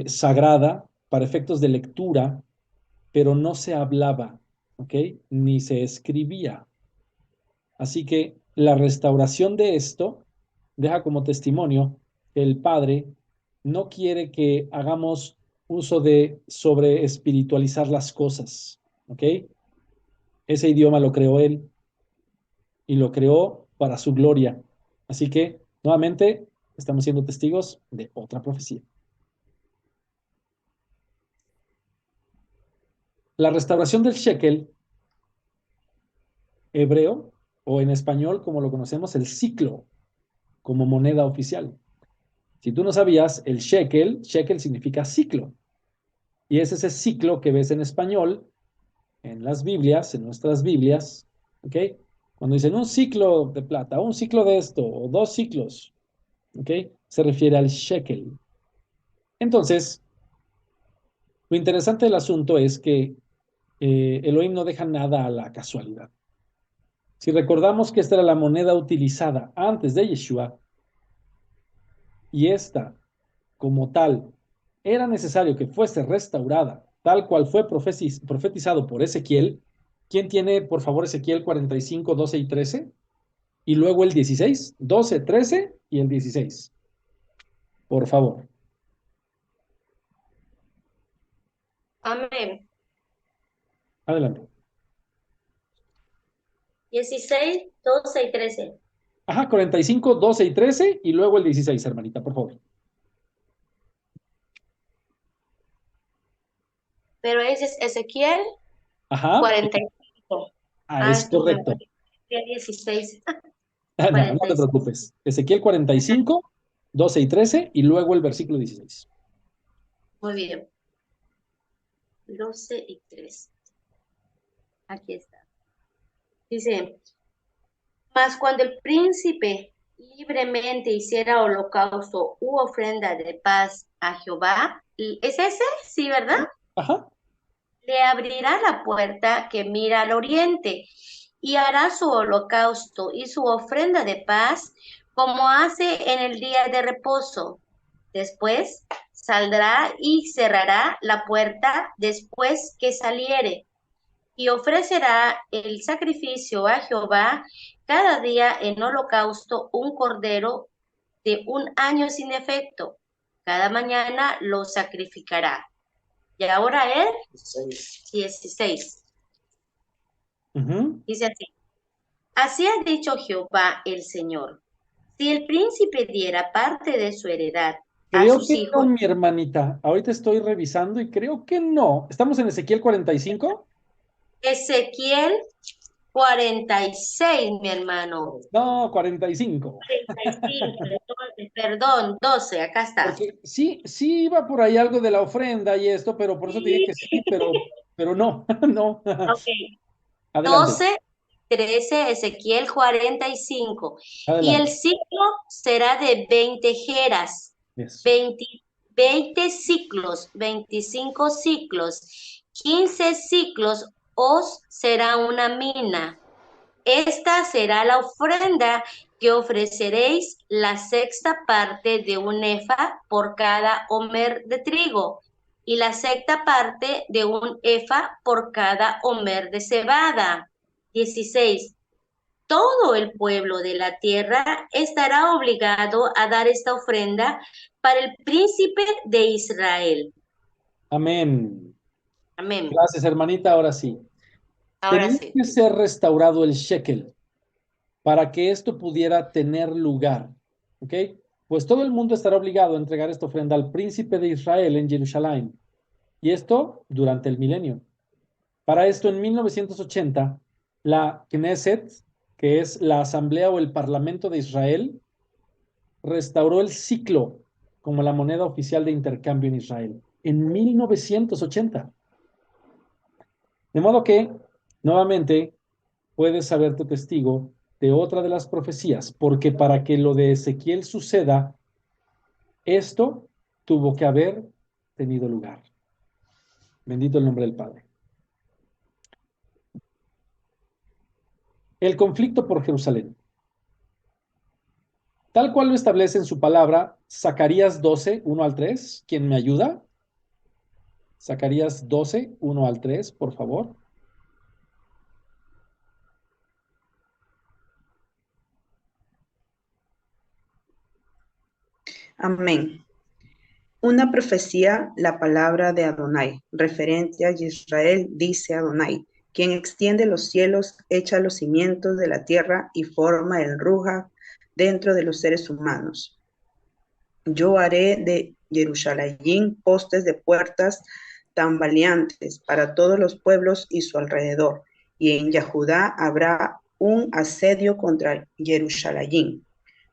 sagrada para efectos de lectura, pero no se hablaba, ¿ok? Ni se escribía. Así que la restauración de esto deja como testimonio que el Padre no quiere que hagamos uso de sobre espiritualizar las cosas, ¿ok? Ese idioma lo creó Él y lo creó para su gloria. Así que, nuevamente, estamos siendo testigos de otra profecía. La restauración del shekel hebreo o en español, como lo conocemos, el siclo, como moneda oficial. Si tú no sabías, el shekel significa ciclo. Y es ese ciclo que ves en español, en las Biblias, en nuestras Biblias, ¿ok? Cuando dicen un ciclo de plata, un ciclo de esto, o 2 ciclos, ¿ok? Se refiere al shekel. Entonces, lo interesante del asunto es que Elohim no deja nada a la casualidad. Si recordamos que esta era la moneda utilizada antes de Yeshua, y esta, como tal, era necesario que fuese restaurada, tal cual fue profetizado por Ezequiel. ¿Quién tiene, por favor, Ezequiel 45, 12 y 13? Y luego el 16, 12, 13 y el 16. Por favor. Amén. Adelante. 16, 12 y 13. Ajá, 45, 12 y 13 y luego el 16, hermanita, por favor. Pero ese es Ezequiel Ajá. 45. Es Estuve correcto. en 16. No, no te 46. preocupes. Ezequiel 45, 12 y 13 y luego el versículo 16. Muy bien. 12 y 13. Aquí está. Dice, mas cuando el príncipe libremente hiciera holocausto u ofrenda de paz a Jehová, ¿es ese? Sí, ¿verdad? Ajá. Le abrirá la puerta que mira al oriente y hará su holocausto y su ofrenda de paz como hace en el día de reposo. Después saldrá y cerrará la puerta después que saliere y ofrecerá el sacrificio a Jehová cada día en holocausto un cordero de 1 año sin defecto. Cada mañana lo sacrificará. Y ahora el 16. Dice así. Así ha dicho Jehová el Señor. Si el príncipe diera parte de su heredad a Creo sus que hijos. no, mi hermanita. Ahorita estoy revisando y creo que no. ¿Estamos en Ezequiel 45? Ezequiel 46, mi hermano. No, 45. 45, perdón, 12, acá está. Porque sí iba por ahí algo de la ofrenda y esto, pero por eso te dije que sí, pero no, no. Ok. Adelante. 12, 13, Ezequiel 45. Y el Adelante. ciclo será de 20 jeras, Eso. 20 ciclos, 25 ciclos, 15 ciclos os será una mina. Esta será la ofrenda que ofreceréis, la sexta parte de un efa por cada homer de trigo, y la sexta parte de un efa por cada homer de cebada. 16. Todo el pueblo de la tierra estará obligado a dar esta ofrenda para el príncipe de Israel. Amén. Amén. Gracias, hermanita. Ahora sí. Ahora Tenía sí. que ser restaurado el shekel para que esto pudiera tener lugar. ¿Ok? Pues todo el mundo estará obligado a entregar esta ofrenda al príncipe de Israel en Jerusalén. Y esto durante el milenio. Para esto, en 1980, la Knesset, que es la Asamblea o el Parlamento de Israel, restauró el ciclo como la moneda oficial de intercambio en Israel. En 1980. De modo que, nuevamente, puedes saber tu testigo de otra de las profecías, porque para que lo de Ezequiel suceda, esto tuvo que haber tenido lugar. Bendito el nombre del Padre. El conflicto por Jerusalén. Tal cual lo establece en su palabra, Zacarías 12, 1 al 3. ¿Quién me ayuda? Zacarías 12, 1 al 3, por favor. Amén. Una profecía, la palabra de Adonai, referente a Israel, dice Adonai, quien extiende los cielos, echa los cimientos de la tierra y forma el Ruja dentro de los seres humanos. Yo haré de Jerusalén postes de puertas tambaleantes para todos los pueblos y su alrededor, y en Yahudá habrá un asedio contra Jerusalén.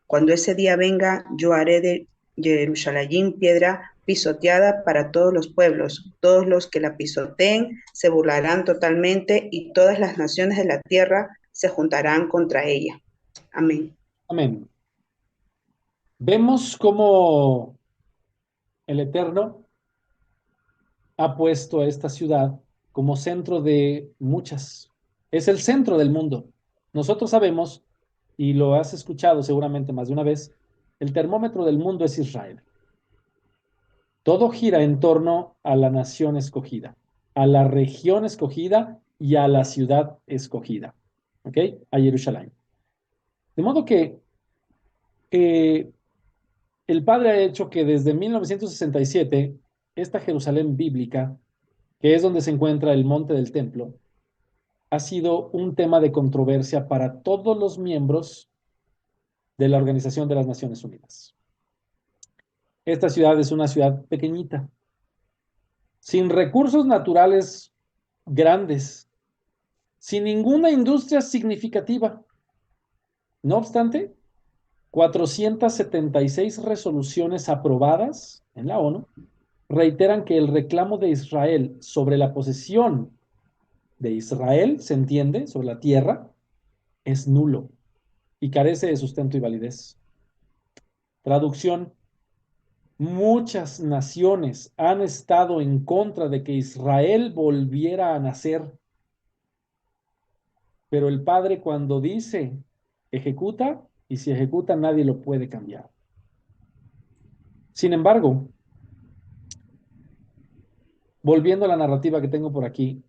Cuando ese día venga, yo haré de Jerusalén piedra pisoteada para todos los pueblos. Todos los que la pisoteen se burlarán totalmente y todas las naciones de la tierra se juntarán contra ella. Amén. Amén. Vemos cómo el Eterno ha puesto a esta ciudad como centro de muchas. Es el centro del mundo. Nosotros sabemos, y lo has escuchado seguramente más de una vez, el termómetro del mundo es Israel. Todo gira en torno a la nación escogida, a la región escogida y a la ciudad escogida. ¿Ok? A Jerusalén. De modo que el Padre ha hecho que desde 1967, esta Jerusalén bíblica, que es donde se encuentra el monte del templo, ha sido un tema de controversia para todos los miembros de la Organización de las Naciones Unidas. Esta ciudad es una ciudad pequeñita, sin recursos naturales grandes, sin ninguna industria significativa. No obstante, 476 resoluciones aprobadas en la ONU reiteran que el reclamo de Israel sobre la posesión de Israel, se entiende, sobre la tierra, es nulo y carece de sustento y validez. Traducción: muchas naciones han estado en contra de que Israel volviera a nacer, pero el Padre cuando dice ejecuta, y si ejecuta nadie lo puede cambiar. Sin embargo, volviendo a la narrativa que tengo por aquí,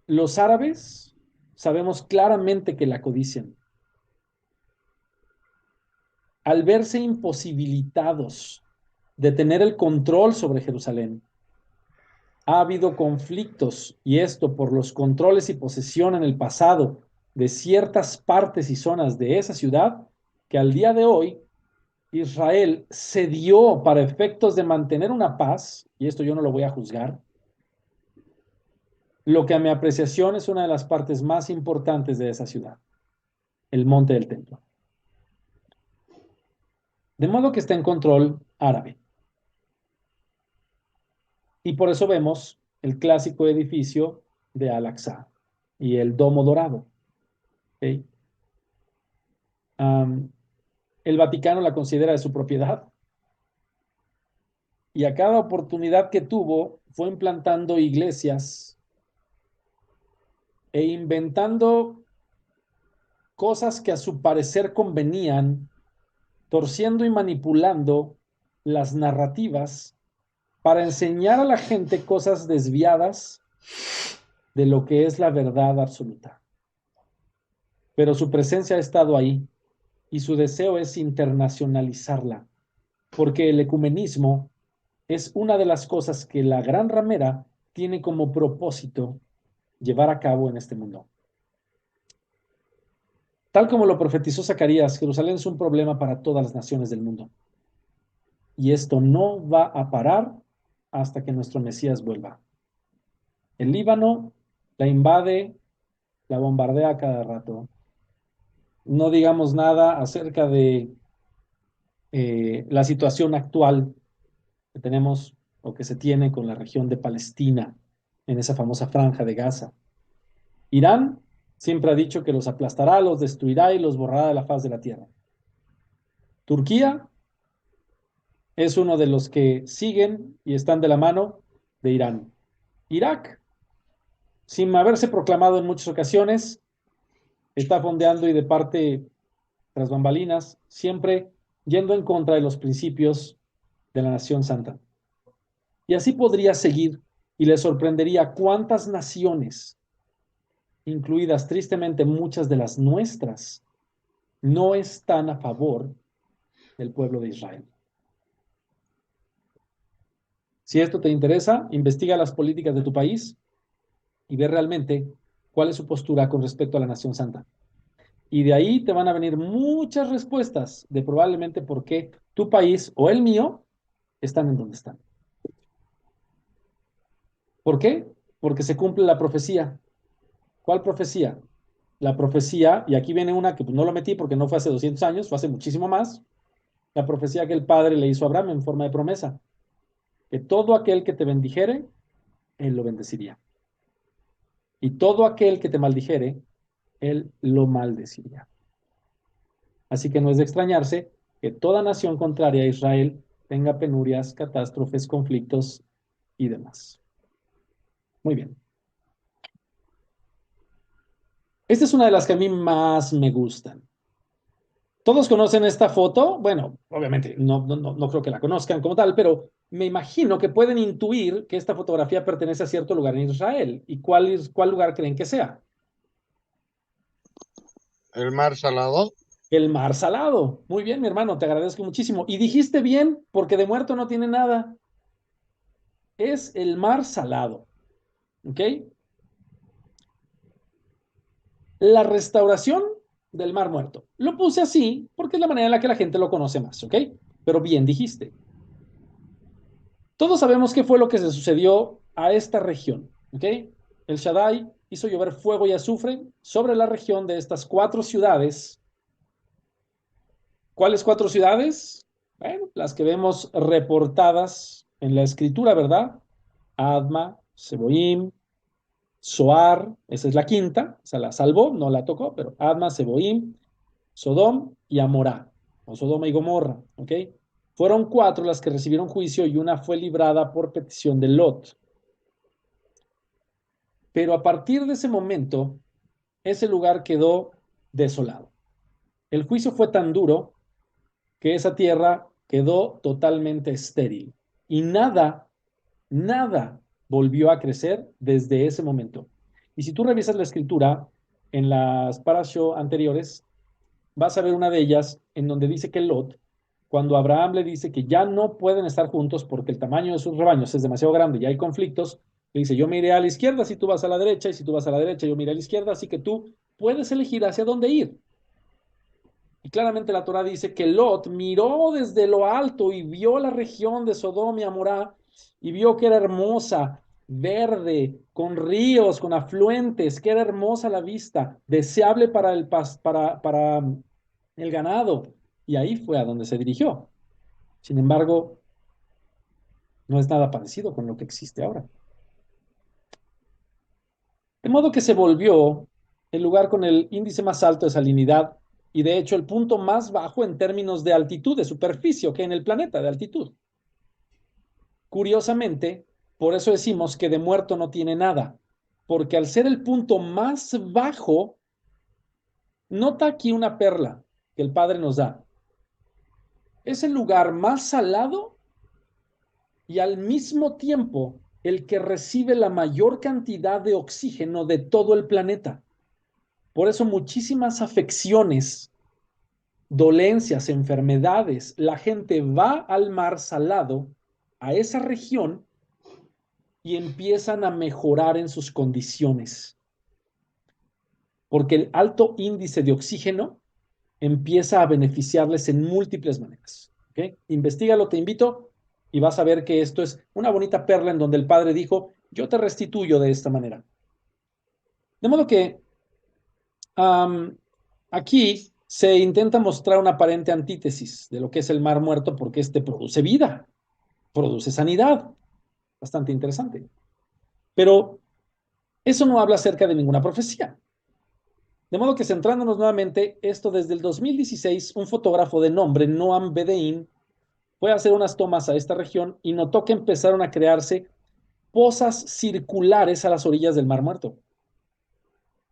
los árabes sabemos claramente que la codician. Al verse imposibilitados de tener el control sobre Jerusalén, ha habido conflictos, y esto por los controles y posesión en el pasado de ciertas partes y zonas de esa ciudad, que al día de hoy Israel cedió para efectos de mantener una paz, y esto yo no lo voy a juzgar, lo que a mi apreciación es una de las partes más importantes de esa ciudad, el monte del templo. De modo que está en control árabe. Y por eso vemos el clásico edificio de Al-Aqsa y el domo dorado. ¿Okay? El Vaticano la considera de su propiedad y a cada oportunidad que tuvo fue implantando iglesias e inventando cosas que a su parecer convenían, torciendo y manipulando las narrativas para enseñar a la gente cosas desviadas de lo que es la verdad absoluta. Pero su presencia ha estado ahí y su deseo es internacionalizarla, porque el ecumenismo es una de las cosas que la Gran Ramera tiene como propósito llevar a cabo en este mundo. Tal como lo profetizó Zacarías, Jerusalén es un problema para todas las naciones del mundo. Y esto no va a parar hasta que nuestro Mesías vuelva. El Líbano la invade, la bombardea cada rato. No digamos nada acerca de la situación actual que tenemos o que se tiene con la región de Palestina, en esa famosa franja de Gaza. Irán siempre ha dicho que los aplastará, los destruirá y los borrará de la faz de la tierra. Turquía es uno de los que siguen y están de la mano de Irán. Irak, sin haberse proclamado en muchas ocasiones, está fondeando y de parte tras bambalinas, siempre yendo en contra de los principios de la nación santa. Y así podría seguir, y le sorprendería cuántas naciones, incluidas tristemente muchas de las nuestras, no están a favor del pueblo de Israel. Si esto te interesa, investiga las políticas de tu país y ve realmente cuál es su postura con respecto a la nación santa. Y de ahí te van a venir muchas respuestas de probablemente por qué tu país o el mío están en donde están. ¿Por qué? Porque se cumple la profecía. ¿Cuál profecía? La profecía, y aquí viene una que pues, no lo metí porque no fue hace 200 años, fue hace muchísimo más, la profecía que el Padre le hizo a Abraham en forma de promesa, que todo aquel que te bendijere, él lo bendeciría. Y todo aquel que te maldijere, él lo maldeciría. Así que no es de extrañarse que toda nación contraria a Israel tenga penurias, catástrofes, conflictos y demás. Muy bien. Esta es una de las que a mí más me gustan. ¿Todos conocen esta foto? Bueno, obviamente no creo que la conozcan como tal, pero me imagino que pueden intuir que esta fotografía pertenece a cierto lugar en Israel. ¿Y cuál lugar creen que sea? El Mar Salado. El Mar Salado. Muy bien, mi hermano, te agradezco muchísimo. Y dijiste bien, porque de muerto no tiene nada. Es el Mar Salado. ¿Ok? La restauración del Mar Muerto. Lo puse así porque es la manera en la que la gente lo conoce más, ¿ok? Pero bien dijiste. Todos sabemos qué fue lo que se sucedió a esta región, ¿ok? El Shaddai hizo llover fuego y azufre sobre la región de estas 4 ciudades. ¿Cuáles 4 ciudades? Bueno, las que vemos reportadas en la escritura, ¿verdad? Adma, Seboim, Zoar, esa es la quinta, esa la salvó, no la tocó, pero Adma, Seboim, Sodom y Amorá, o Sodoma y Gomorra, ¿ok? Fueron 4 las que recibieron juicio y una fue librada por petición de Lot. Pero a partir de ese momento, ese lugar quedó desolado. El juicio fue tan duro que esa tierra quedó totalmente estéril y nada volvió a crecer desde ese momento. Y si tú revisas la escritura en las parashot anteriores, vas a ver una de ellas en donde dice que Lot, cuando Abraham le dice que ya no pueden estar juntos porque el tamaño de sus rebaños es demasiado grande y hay conflictos, le dice, yo me iré a la izquierda si tú vas a la derecha, y si tú vas a la derecha, yo me iré a la izquierda, así que tú puedes elegir hacia dónde ir. Y claramente la Torah dice que Lot miró desde lo alto y vio la región de Sodoma y Amorá y vio que era hermosa, verde, con ríos, con afluentes, que era hermosa la vista, deseable para para el ganado. Y ahí fue a donde se dirigió. Sin embargo, no es nada parecido con lo que existe ahora. De modo que se volvió el lugar con el índice más alto de salinidad y de hecho el punto más bajo en términos de altitud, de superficie, que en el planeta, de altitud. Curiosamente, por eso decimos que de muerto no tiene nada, porque al ser el punto más bajo, nota aquí una perla que el Padre nos da. Es el lugar más salado y al mismo tiempo el que recibe la mayor cantidad de oxígeno de todo el planeta. Por eso muchísimas afecciones, dolencias, enfermedades, la gente va al Mar Salado, a esa región, y empiezan a mejorar en sus condiciones. Porque el alto índice de oxígeno empieza a beneficiarles en múltiples maneras. ¿Okay? Investígalo, te invito, y vas a ver que esto es una bonita perla en donde el Padre dijo, yo te restituyo de esta manera. De modo que aquí se intenta mostrar una aparente antítesis de lo que es el Mar Muerto, porque este produce vida, produce sanidad. Bastante interesante. Pero eso no habla acerca de ninguna profecía. De modo que centrándonos nuevamente, esto desde el 2016, un fotógrafo de nombre Noam Bedein fue a hacer unas tomas a esta región y notó que empezaron a crearse pozas circulares a las orillas del Mar Muerto.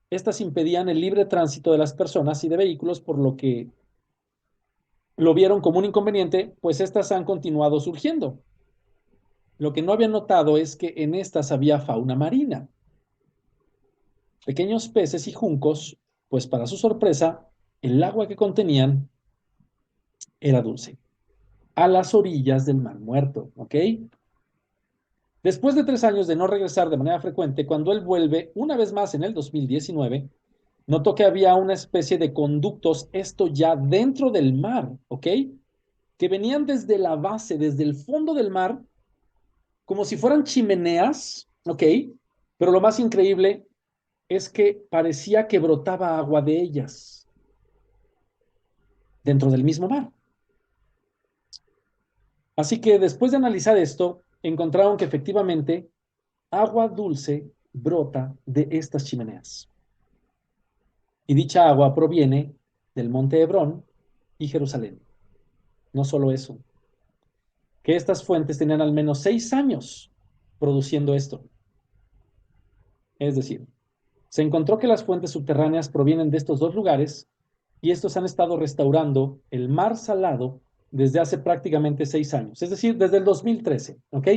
Estas impedían el libre tránsito de las personas y de vehículos, por lo que lo vieron como un inconveniente, pues estas han continuado surgiendo. Lo que no habían notado es que en estas había fauna marina, pequeños peces y juncos, pues para su sorpresa, el agua que contenían era dulce, a las orillas del Mar Muerto, ¿ok? Después de 3 años de no regresar de manera frecuente, cuando él vuelve una vez más en el 2019, notó que había una especie de conductos, esto ya dentro del mar, ¿ok? Que venían desde la base, desde el fondo del mar, como si fueran chimeneas, ¿ok? Pero lo más increíble es que parecía que brotaba agua de ellas dentro del mismo mar. Así que después de analizar esto, encontraron que efectivamente agua dulce brota de estas chimeneas. Y dicha agua proviene del monte Hebrón y Jerusalén. No solo eso, que estas fuentes tenían al menos 6 años produciendo esto. Es decir, se encontró que las fuentes subterráneas provienen de estos dos lugares y estos han estado restaurando el mar Salado desde hace prácticamente 6 años, es decir, desde el 2013, ¿ok?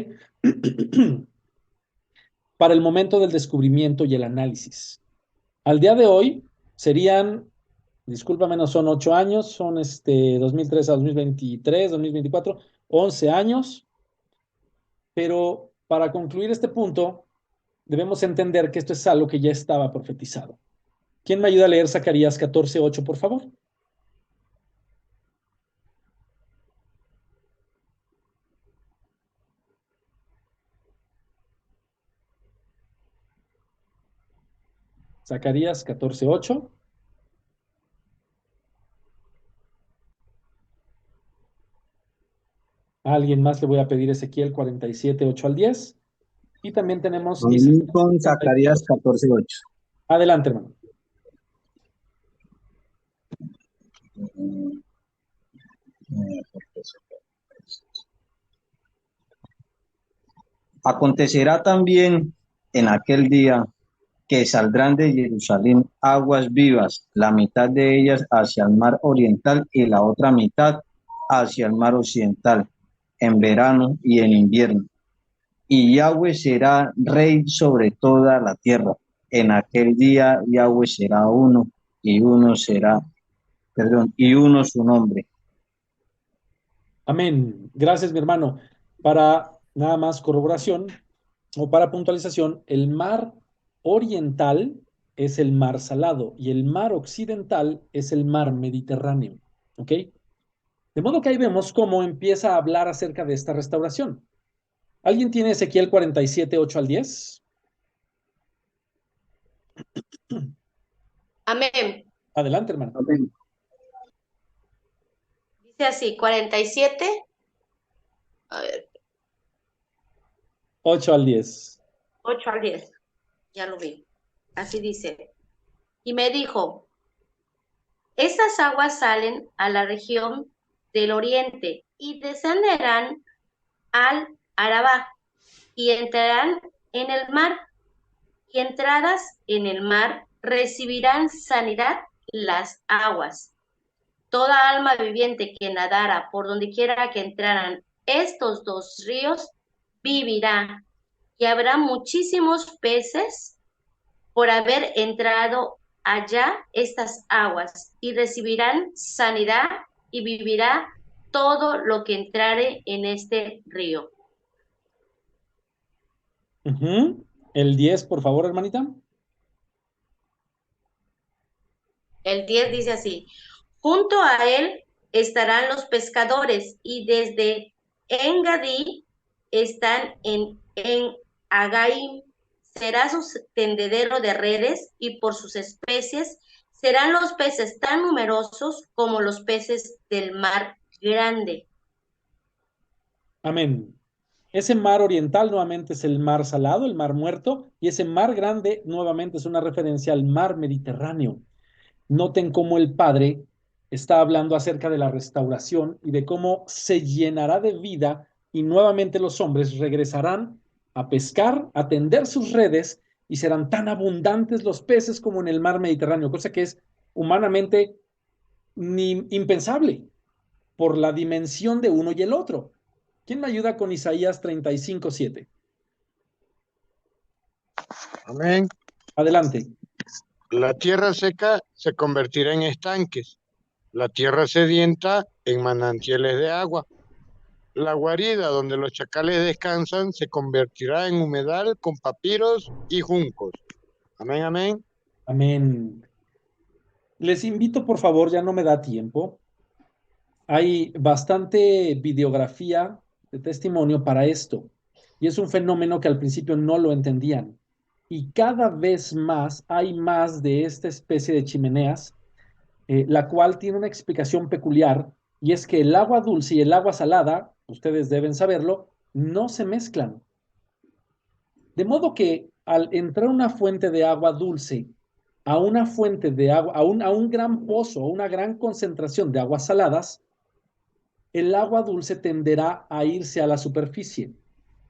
Para el momento del descubrimiento y el análisis. Al día de hoy serían, discúlpame, no son 8 años, son 2003 a 2023, 2024, 11 años, pero para concluir este punto, debemos entender que esto es algo que ya estaba profetizado. ¿Quién me ayuda a leer Zacarías 14:8, por favor? Zacarías 14:8. A alguien más le voy a pedir Ezequiel 47:8 al 10. Y también tenemos Vamos con Zacarías 14:8. Adelante, hermano. Acontecerá también en aquel día que saldrán de Jerusalén aguas vivas, la mitad de ellas hacia el mar oriental y la otra mitad hacia el mar occidental, en verano y en invierno. Y Yahweh será rey sobre toda la tierra. En aquel día Yahweh será uno, y uno su nombre. Amén. Gracias, mi hermano. Para nada más corroboración o para puntualización, el mar oriental es el mar Salado y el mar occidental es el mar Mediterráneo. ¿Ok? De modo que ahí vemos cómo empieza a hablar acerca de esta restauración. ¿Alguien tiene Ezequiel 47:8 al 10? Amén. Adelante, hermano. Amén. Dice así, 47. A ver, 8 al 10. 8 al 10. Ya lo vi. Así dice. Y me dijo, estas aguas salen a la región del oriente y descenderán al Arabá y entrarán en el mar, y entradas en el mar recibirán sanidad las aguas. Toda alma viviente que nadara por donde quiera que entraran estos dos ríos vivirá, y habrá muchísimos peces por haber entrado allá estas aguas, y recibirán sanidad y vivirá todo lo que entrare en este río. El 10, por favor, hermanita. El 10 dice así, junto a él estarán los pescadores, y desde Engadí están en Agaim, será su tendedero de redes, y por sus especies serán los peces tan numerosos como los peces del mar grande. Amén. Ese mar oriental nuevamente es el mar Salado, el mar Muerto, y ese mar grande nuevamente es una referencia al mar Mediterráneo. Noten cómo el Padre está hablando acerca de la restauración y de cómo se llenará de vida y nuevamente los hombres regresarán a pescar, a tender sus redes y serán tan abundantes los peces como en el mar Mediterráneo, cosa que es humanamente impensable por la dimensión de uno y el otro. ¿Quién me ayuda con Isaías 35:7? Amén. Adelante. La tierra seca se convertirá en estanques, la tierra sedienta en manantiales de agua. La guarida donde los chacales descansan se convertirá en humedal con papiros y juncos. Amén, amén. Amén. Les invito, por favor, ya no me da tiempo. Hay bastante videografía de testimonio para esto. Y es un fenómeno que al principio no lo entendían. y cada vez más hay más de esta especie de chimeneas, la cual tiene una explicación peculiar, y es que el agua dulce y el agua salada, ustedes deben saberlo, no se mezclan. De modo que al entrar una fuente de agua dulce a una fuente de agua, a un gran pozo, a una gran concentración de aguas saladas, el agua dulce tenderá a irse a la superficie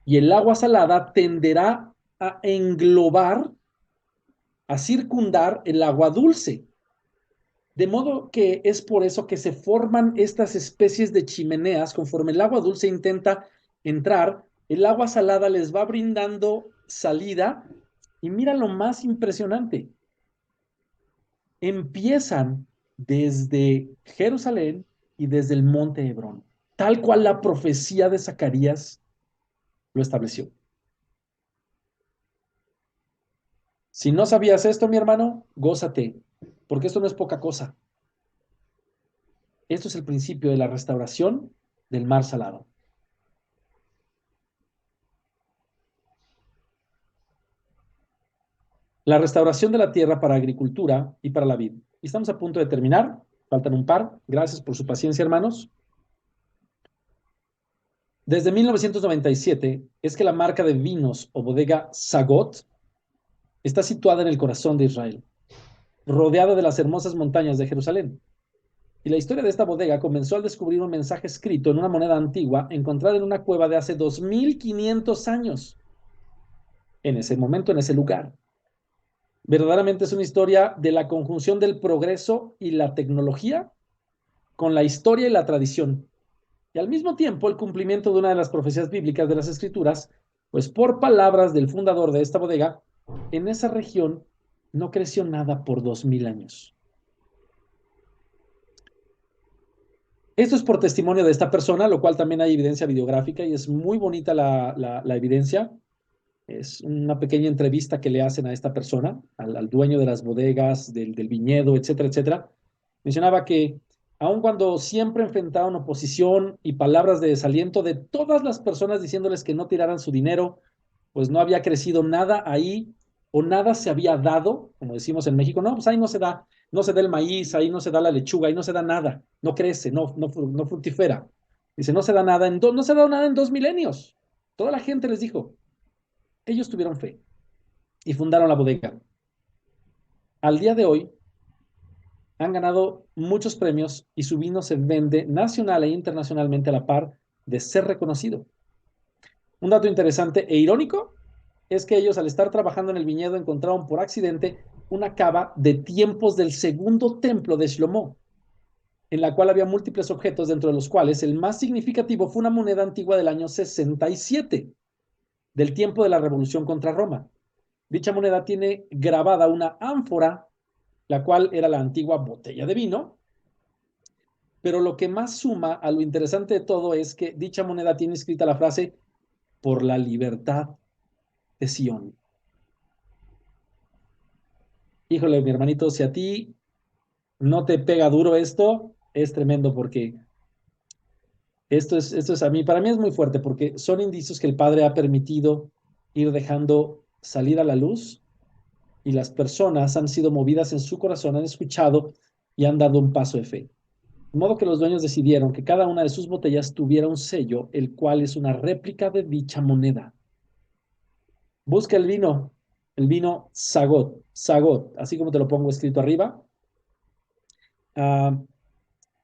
y el agua salada tenderá a englobar, a circundar el agua dulce. De modo que es por eso que se forman estas especies de chimeneas. Conforme el agua dulce intenta entrar, el agua salada les va brindando salida. Y mira lo más impresionante. Empiezan desde Jerusalén y desde el monte Hebrón, tal cual la profecía de Zacarías lo estableció. Si no sabías esto, mi hermano, gózate, porque esto no es poca cosa. Esto es el principio de la restauración del mar salado. La restauración de la tierra para agricultura y para la vid. Y estamos a punto de terminar. Faltan un par. Gracias por su paciencia, hermanos. Desde 1997 es que la marca de vinos o bodega Sagot está situada en el corazón de Israel, rodeada de las hermosas montañas de Jerusalén. Y la historia de esta bodega comenzó al descubrir un mensaje escrito en una moneda antigua encontrada en una cueva de hace 2500 años. En ese momento, en ese lugar. Verdaderamente es una historia de la conjunción del progreso y la tecnología con la historia y la tradición. Y al mismo tiempo el cumplimiento de una de las profecías bíblicas de las Escrituras, pues por palabras del fundador de esta bodega, en esa región no creció nada por 2000 años. Esto es por testimonio de esta persona, lo cual también hay evidencia videográfica y es muy bonita la evidencia. Es una pequeña entrevista que le hacen a esta persona, al dueño de las bodegas, del viñedo, etcétera, etcétera. Mencionaba que aun cuando siempre enfrentaron oposición y palabras de desaliento de todas las personas diciéndoles que no tiraran su dinero, pues no había crecido nada ahí o nada se había dado, como decimos en México, no, pues ahí no se da el maíz, ahí no se da la lechuga, ahí no se da nada, no crece, no fructifera. Dice, no se da nada, no se ha dado nada en 2 milenios. Toda la gente les dijo. Ellos tuvieron fe y fundaron la bodega. Al día de hoy, han ganado muchos premios y su vino se vende nacional e internacionalmente a la par de ser reconocido. Un dato interesante e irónico es que ellos, al estar trabajando en el viñedo, encontraron por accidente una cava de tiempos del segundo templo de Shlomo, en la cual había múltiples objetos, dentro de los cuales el más significativo fue una moneda antigua del año 67, del tiempo de la Revolución contra Roma. Dicha moneda tiene grabada una ánfora, la cual era la antigua botella de vino, pero lo que más suma a lo interesante de todo es que dicha moneda tiene escrita la frase, por la libertad de Sion. Híjole, mi hermanito, si a ti no te pega duro esto, es tremendo, porque esto es para mí es muy fuerte, porque son indicios que el Padre ha permitido ir dejando salir a la luz, y las personas han sido movidas en su corazón, han escuchado y han dado un paso de fe. De modo que los dueños decidieron que cada una de sus botellas tuviera un sello, el cual es una réplica de dicha moneda. Busca el vino Sagot, así como te lo pongo escrito arriba.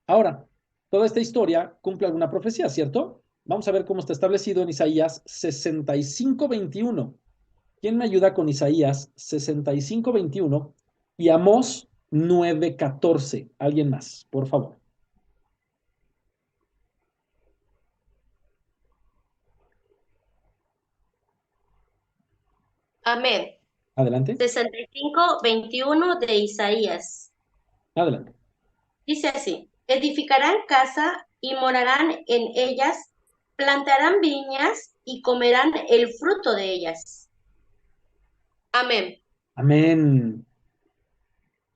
Ahora, toda esta historia cumple alguna profecía, ¿cierto? Vamos a ver cómo está establecido en Isaías 65:21. ¿Quién me ayuda con Isaías 65:21 y Amós 9:14? ¿Alguien más, por favor? Amén. Adelante. 65:21 de Isaías. Adelante. Dice así, edificarán casa y morarán en ellas, plantarán viñas y comerán el fruto de ellas. Amén. Amén.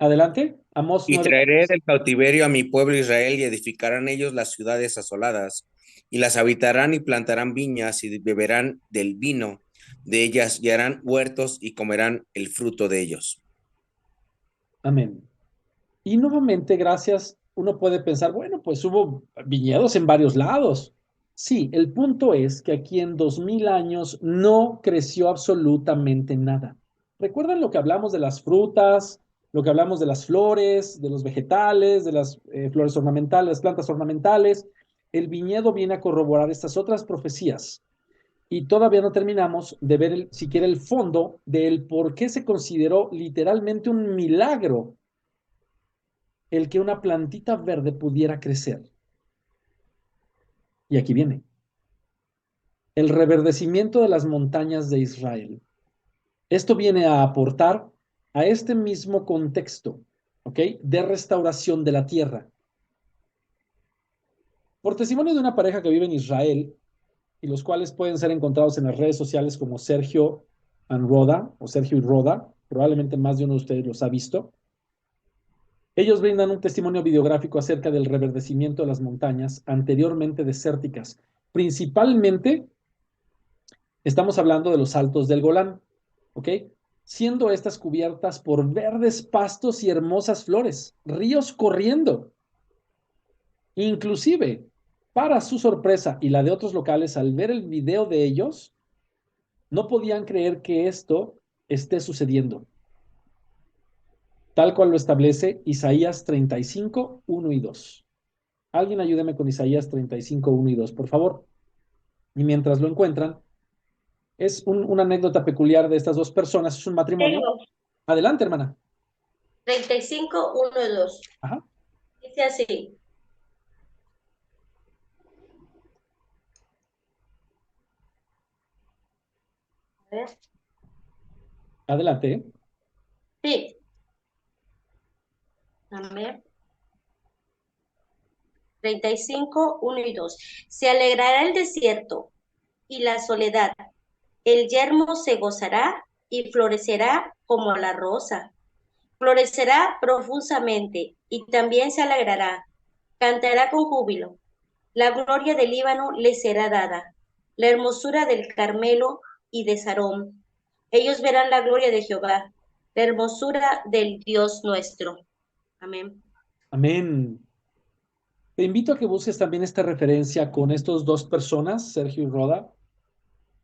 Adelante. Amós Y 9. traeré del cautiverio a mi pueblo Israel, y edificarán ellos las ciudades asoladas, y las habitarán y plantarán viñas y beberán del vino de ellas y harán huertos y comerán el fruto de ellos. Amén. Y nuevamente, gracias, uno puede pensar, bueno, pues hubo viñedos en varios lados. Sí, el punto es que aquí en 2000 años no creció absolutamente nada. ¿Recuerdan lo que hablamos de las frutas, lo que hablamos de las flores, de los vegetales, de las flores ornamentales, las plantas ornamentales? El viñedo viene a corroborar estas otras profecías. Y todavía no terminamos de ver siquiera el fondo del por qué se consideró literalmente un milagro el que una plantita verde pudiera crecer. Y aquí viene. El reverdecimiento de las montañas de Israel. Esto viene a aportar a este mismo contexto, ¿ok? De restauración de la tierra. Por testimonio de una pareja que vive en Israel, y los cuales pueden ser encontrados en las redes sociales como Sergio and Roda, o Sergio y Roda, probablemente más de uno de ustedes los ha visto. Ellos brindan un testimonio videográfico acerca del reverdecimiento de las montañas anteriormente desérticas. Principalmente, estamos hablando de los altos del Golán, ¿ok? Siendo estas cubiertas por verdes pastos y hermosas flores, ríos corriendo. Inclusive, para su sorpresa y la de otros locales, al ver el video de ellos, no podían creer que esto esté sucediendo, tal cual lo establece Isaías 35, 1 y 2. Alguien ayúdeme con Isaías 35, 1 y 2, por favor. Y mientras lo encuentran, es una anécdota peculiar de estas dos personas, es un matrimonio. Tengo Adelante, hermana. 35, 1, 2. Ajá. Dice así. A ver. Adelante, ¿eh? Sí. A ver. 35, 1 y 2. Se alegrará el desierto y la soledad. El yermo se gozará y florecerá como la rosa. Florecerá profusamente y también se alegrará. Cantará con júbilo. La gloria del Líbano le será dada, la hermosura del Carmelo y de Sarón. Ellos verán la gloria de Jehová, la hermosura del Dios nuestro. Amén. Amén. Te invito a que busques también esta referencia con estos dos personas, Sergio y Roda,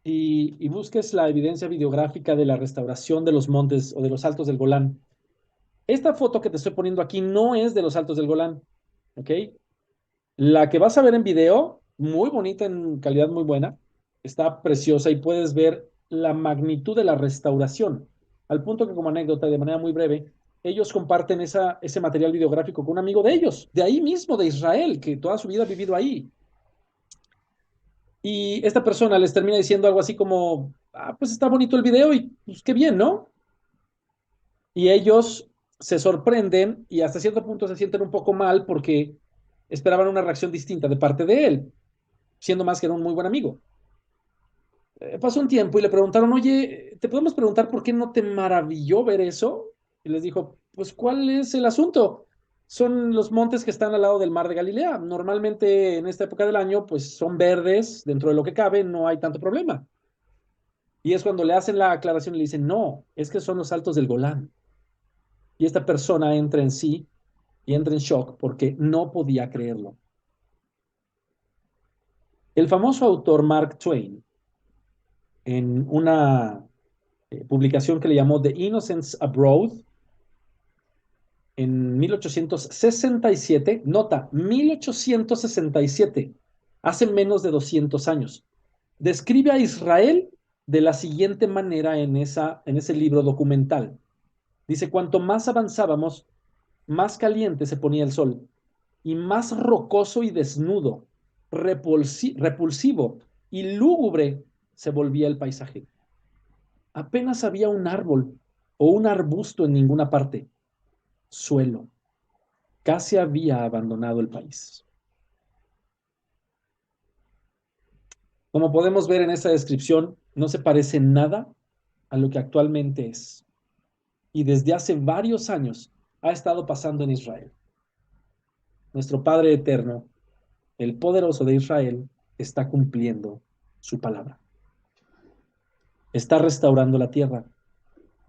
y busques la evidencia videográfica de la restauración de los montes o de los altos del Golán. Esta foto que te estoy poniendo aquí no es de los altos del Golán, ¿ok? La que vas a ver en video, muy bonita, en calidad muy buena, está preciosa y puedes ver la magnitud de la restauración, al punto que como anécdota, de manera muy breve, ellos comparten ese material videográfico con un amigo de ellos, de ahí mismo, de Israel, que toda su vida ha vivido ahí. Y esta persona les termina diciendo algo así como, pues está bonito el video y pues qué bien, ¿no? Y ellos se sorprenden y hasta cierto punto se sienten un poco mal porque esperaban una reacción distinta de parte de él, siendo más que era un muy buen amigo. Pasó un tiempo y le preguntaron, oye, ¿te podemos preguntar por qué no te maravilló ver eso? Y les dijo, pues, ¿cuál es el asunto? Son los montes que están al lado del mar de Galilea. Normalmente en esta época del año, pues son verdes, dentro de lo que cabe, no hay tanto problema. Y es cuando le hacen la aclaración y le dicen, no, es que son los altos del Golán. Y esta persona entra en sí y entra en shock porque no podía creerlo. El famoso autor Mark Twain, en una publicación que le llamó The Innocents Abroad, en 1867, nota, 1867, hace menos de 200 años, describe a Israel de la siguiente manera en ese libro documental. Dice, cuanto más avanzábamos, más caliente se ponía el sol y más rocoso y desnudo, repulsivo y lúgubre se volvía el paisaje. Apenas había un árbol o un arbusto en ninguna parte. Suelo. Casi había abandonado el país. Como podemos ver en esta descripción, no se parece nada a lo que actualmente es. Y desde hace varios años ha estado pasando en Israel. Nuestro Padre Eterno, el poderoso de Israel, está cumpliendo su palabra. está restaurando la tierra,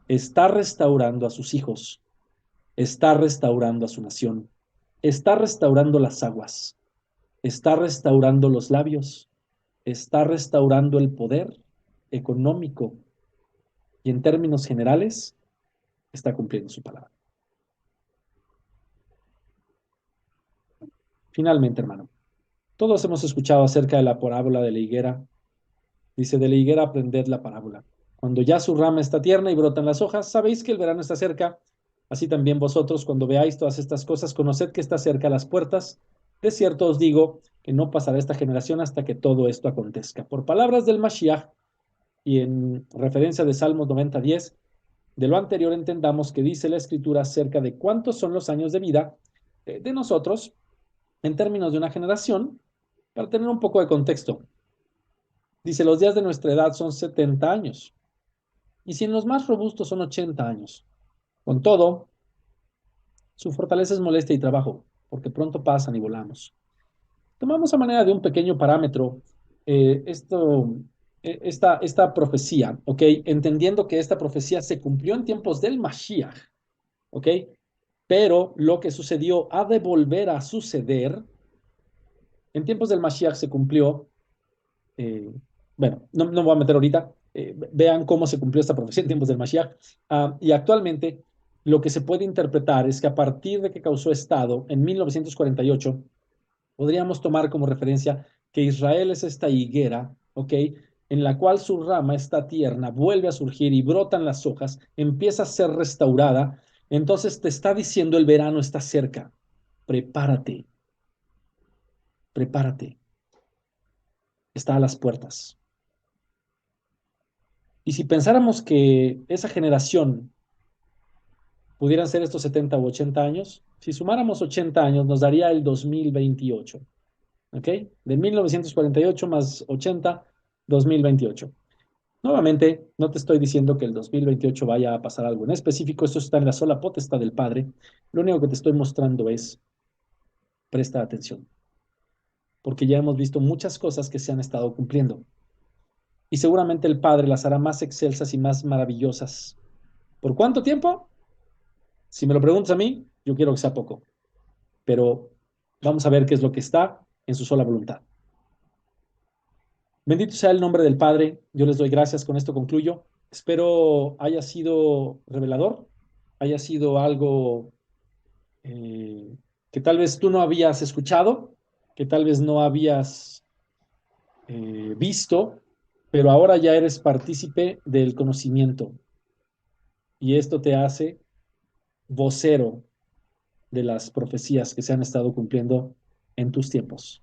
está restaurando a sus hijos, está restaurando a su nación, está restaurando las aguas, está restaurando los labios, está restaurando el poder económico y en términos generales está cumpliendo su palabra. Finalmente, hermano, todos hemos escuchado acerca de la parábola de la higuera. Dice, de la higuera aprended la parábola. Cuando ya su rama está tierna y brotan las hojas, sabéis que el verano está cerca. Así también vosotros, cuando veáis todas estas cosas, conoced que está cerca las puertas. De cierto os digo que no pasará esta generación hasta que todo esto acontezca. Por palabras del Mashiach y en referencia de Salmos 90:10, de lo anterior entendamos que dice la Escritura acerca de cuántos son los años de vida de nosotros en términos de una generación, para tener un poco de contexto. Dice, los días de nuestra edad son 70 años. Y si en los más robustos son 80 años. Con todo, su fortaleza es molestia y trabajo, porque pronto pasan y volamos. Tomamos a manera de un pequeño parámetro esta profecía, ¿ok? Entendiendo que esta profecía se cumplió en tiempos del Mashiach, ¿ok? Pero lo que sucedió ha de volver a suceder. En tiempos del Mashiach se cumplió. Bueno, no voy a meter ahorita. Vean cómo se cumplió esta profecía en tiempos del Mashiach. Y actualmente lo que se puede interpretar es que a partir de que causó estado en 1948, podríamos tomar como referencia que Israel es esta higuera, ¿ok? En la cual su rama está tierna, vuelve a surgir y brotan las hojas, empieza a ser restaurada. Entonces te está diciendo el verano está cerca. Prepárate. Prepárate. Está a las puertas. Y si pensáramos que esa generación pudieran ser estos 70 u 80 años, si sumáramos 80 años nos daría el 2028. ¿Ok? De 1948 más 80, 2028. Nuevamente, no te estoy diciendo que el 2028 vaya a pasar algo en específico, esto está en la sola potestad del Padre. Lo único que te estoy mostrando es, presta atención, porque ya hemos visto muchas cosas que se han estado cumpliendo. Y seguramente el Padre las hará más excelsas y más maravillosas. ¿Por cuánto tiempo? Si me lo preguntas a mí, yo quiero que sea poco. Pero vamos a ver qué es lo que está en su sola voluntad. Bendito sea el nombre del Padre. Yo les doy gracias. Con esto concluyo. Espero haya sido revelador, haya sido algo que tal vez tú no habías escuchado, que tal vez no habías visto, pero ahora ya eres partícipe del conocimiento. Y esto te hace vocero de las profecías que se han estado cumpliendo en tus tiempos.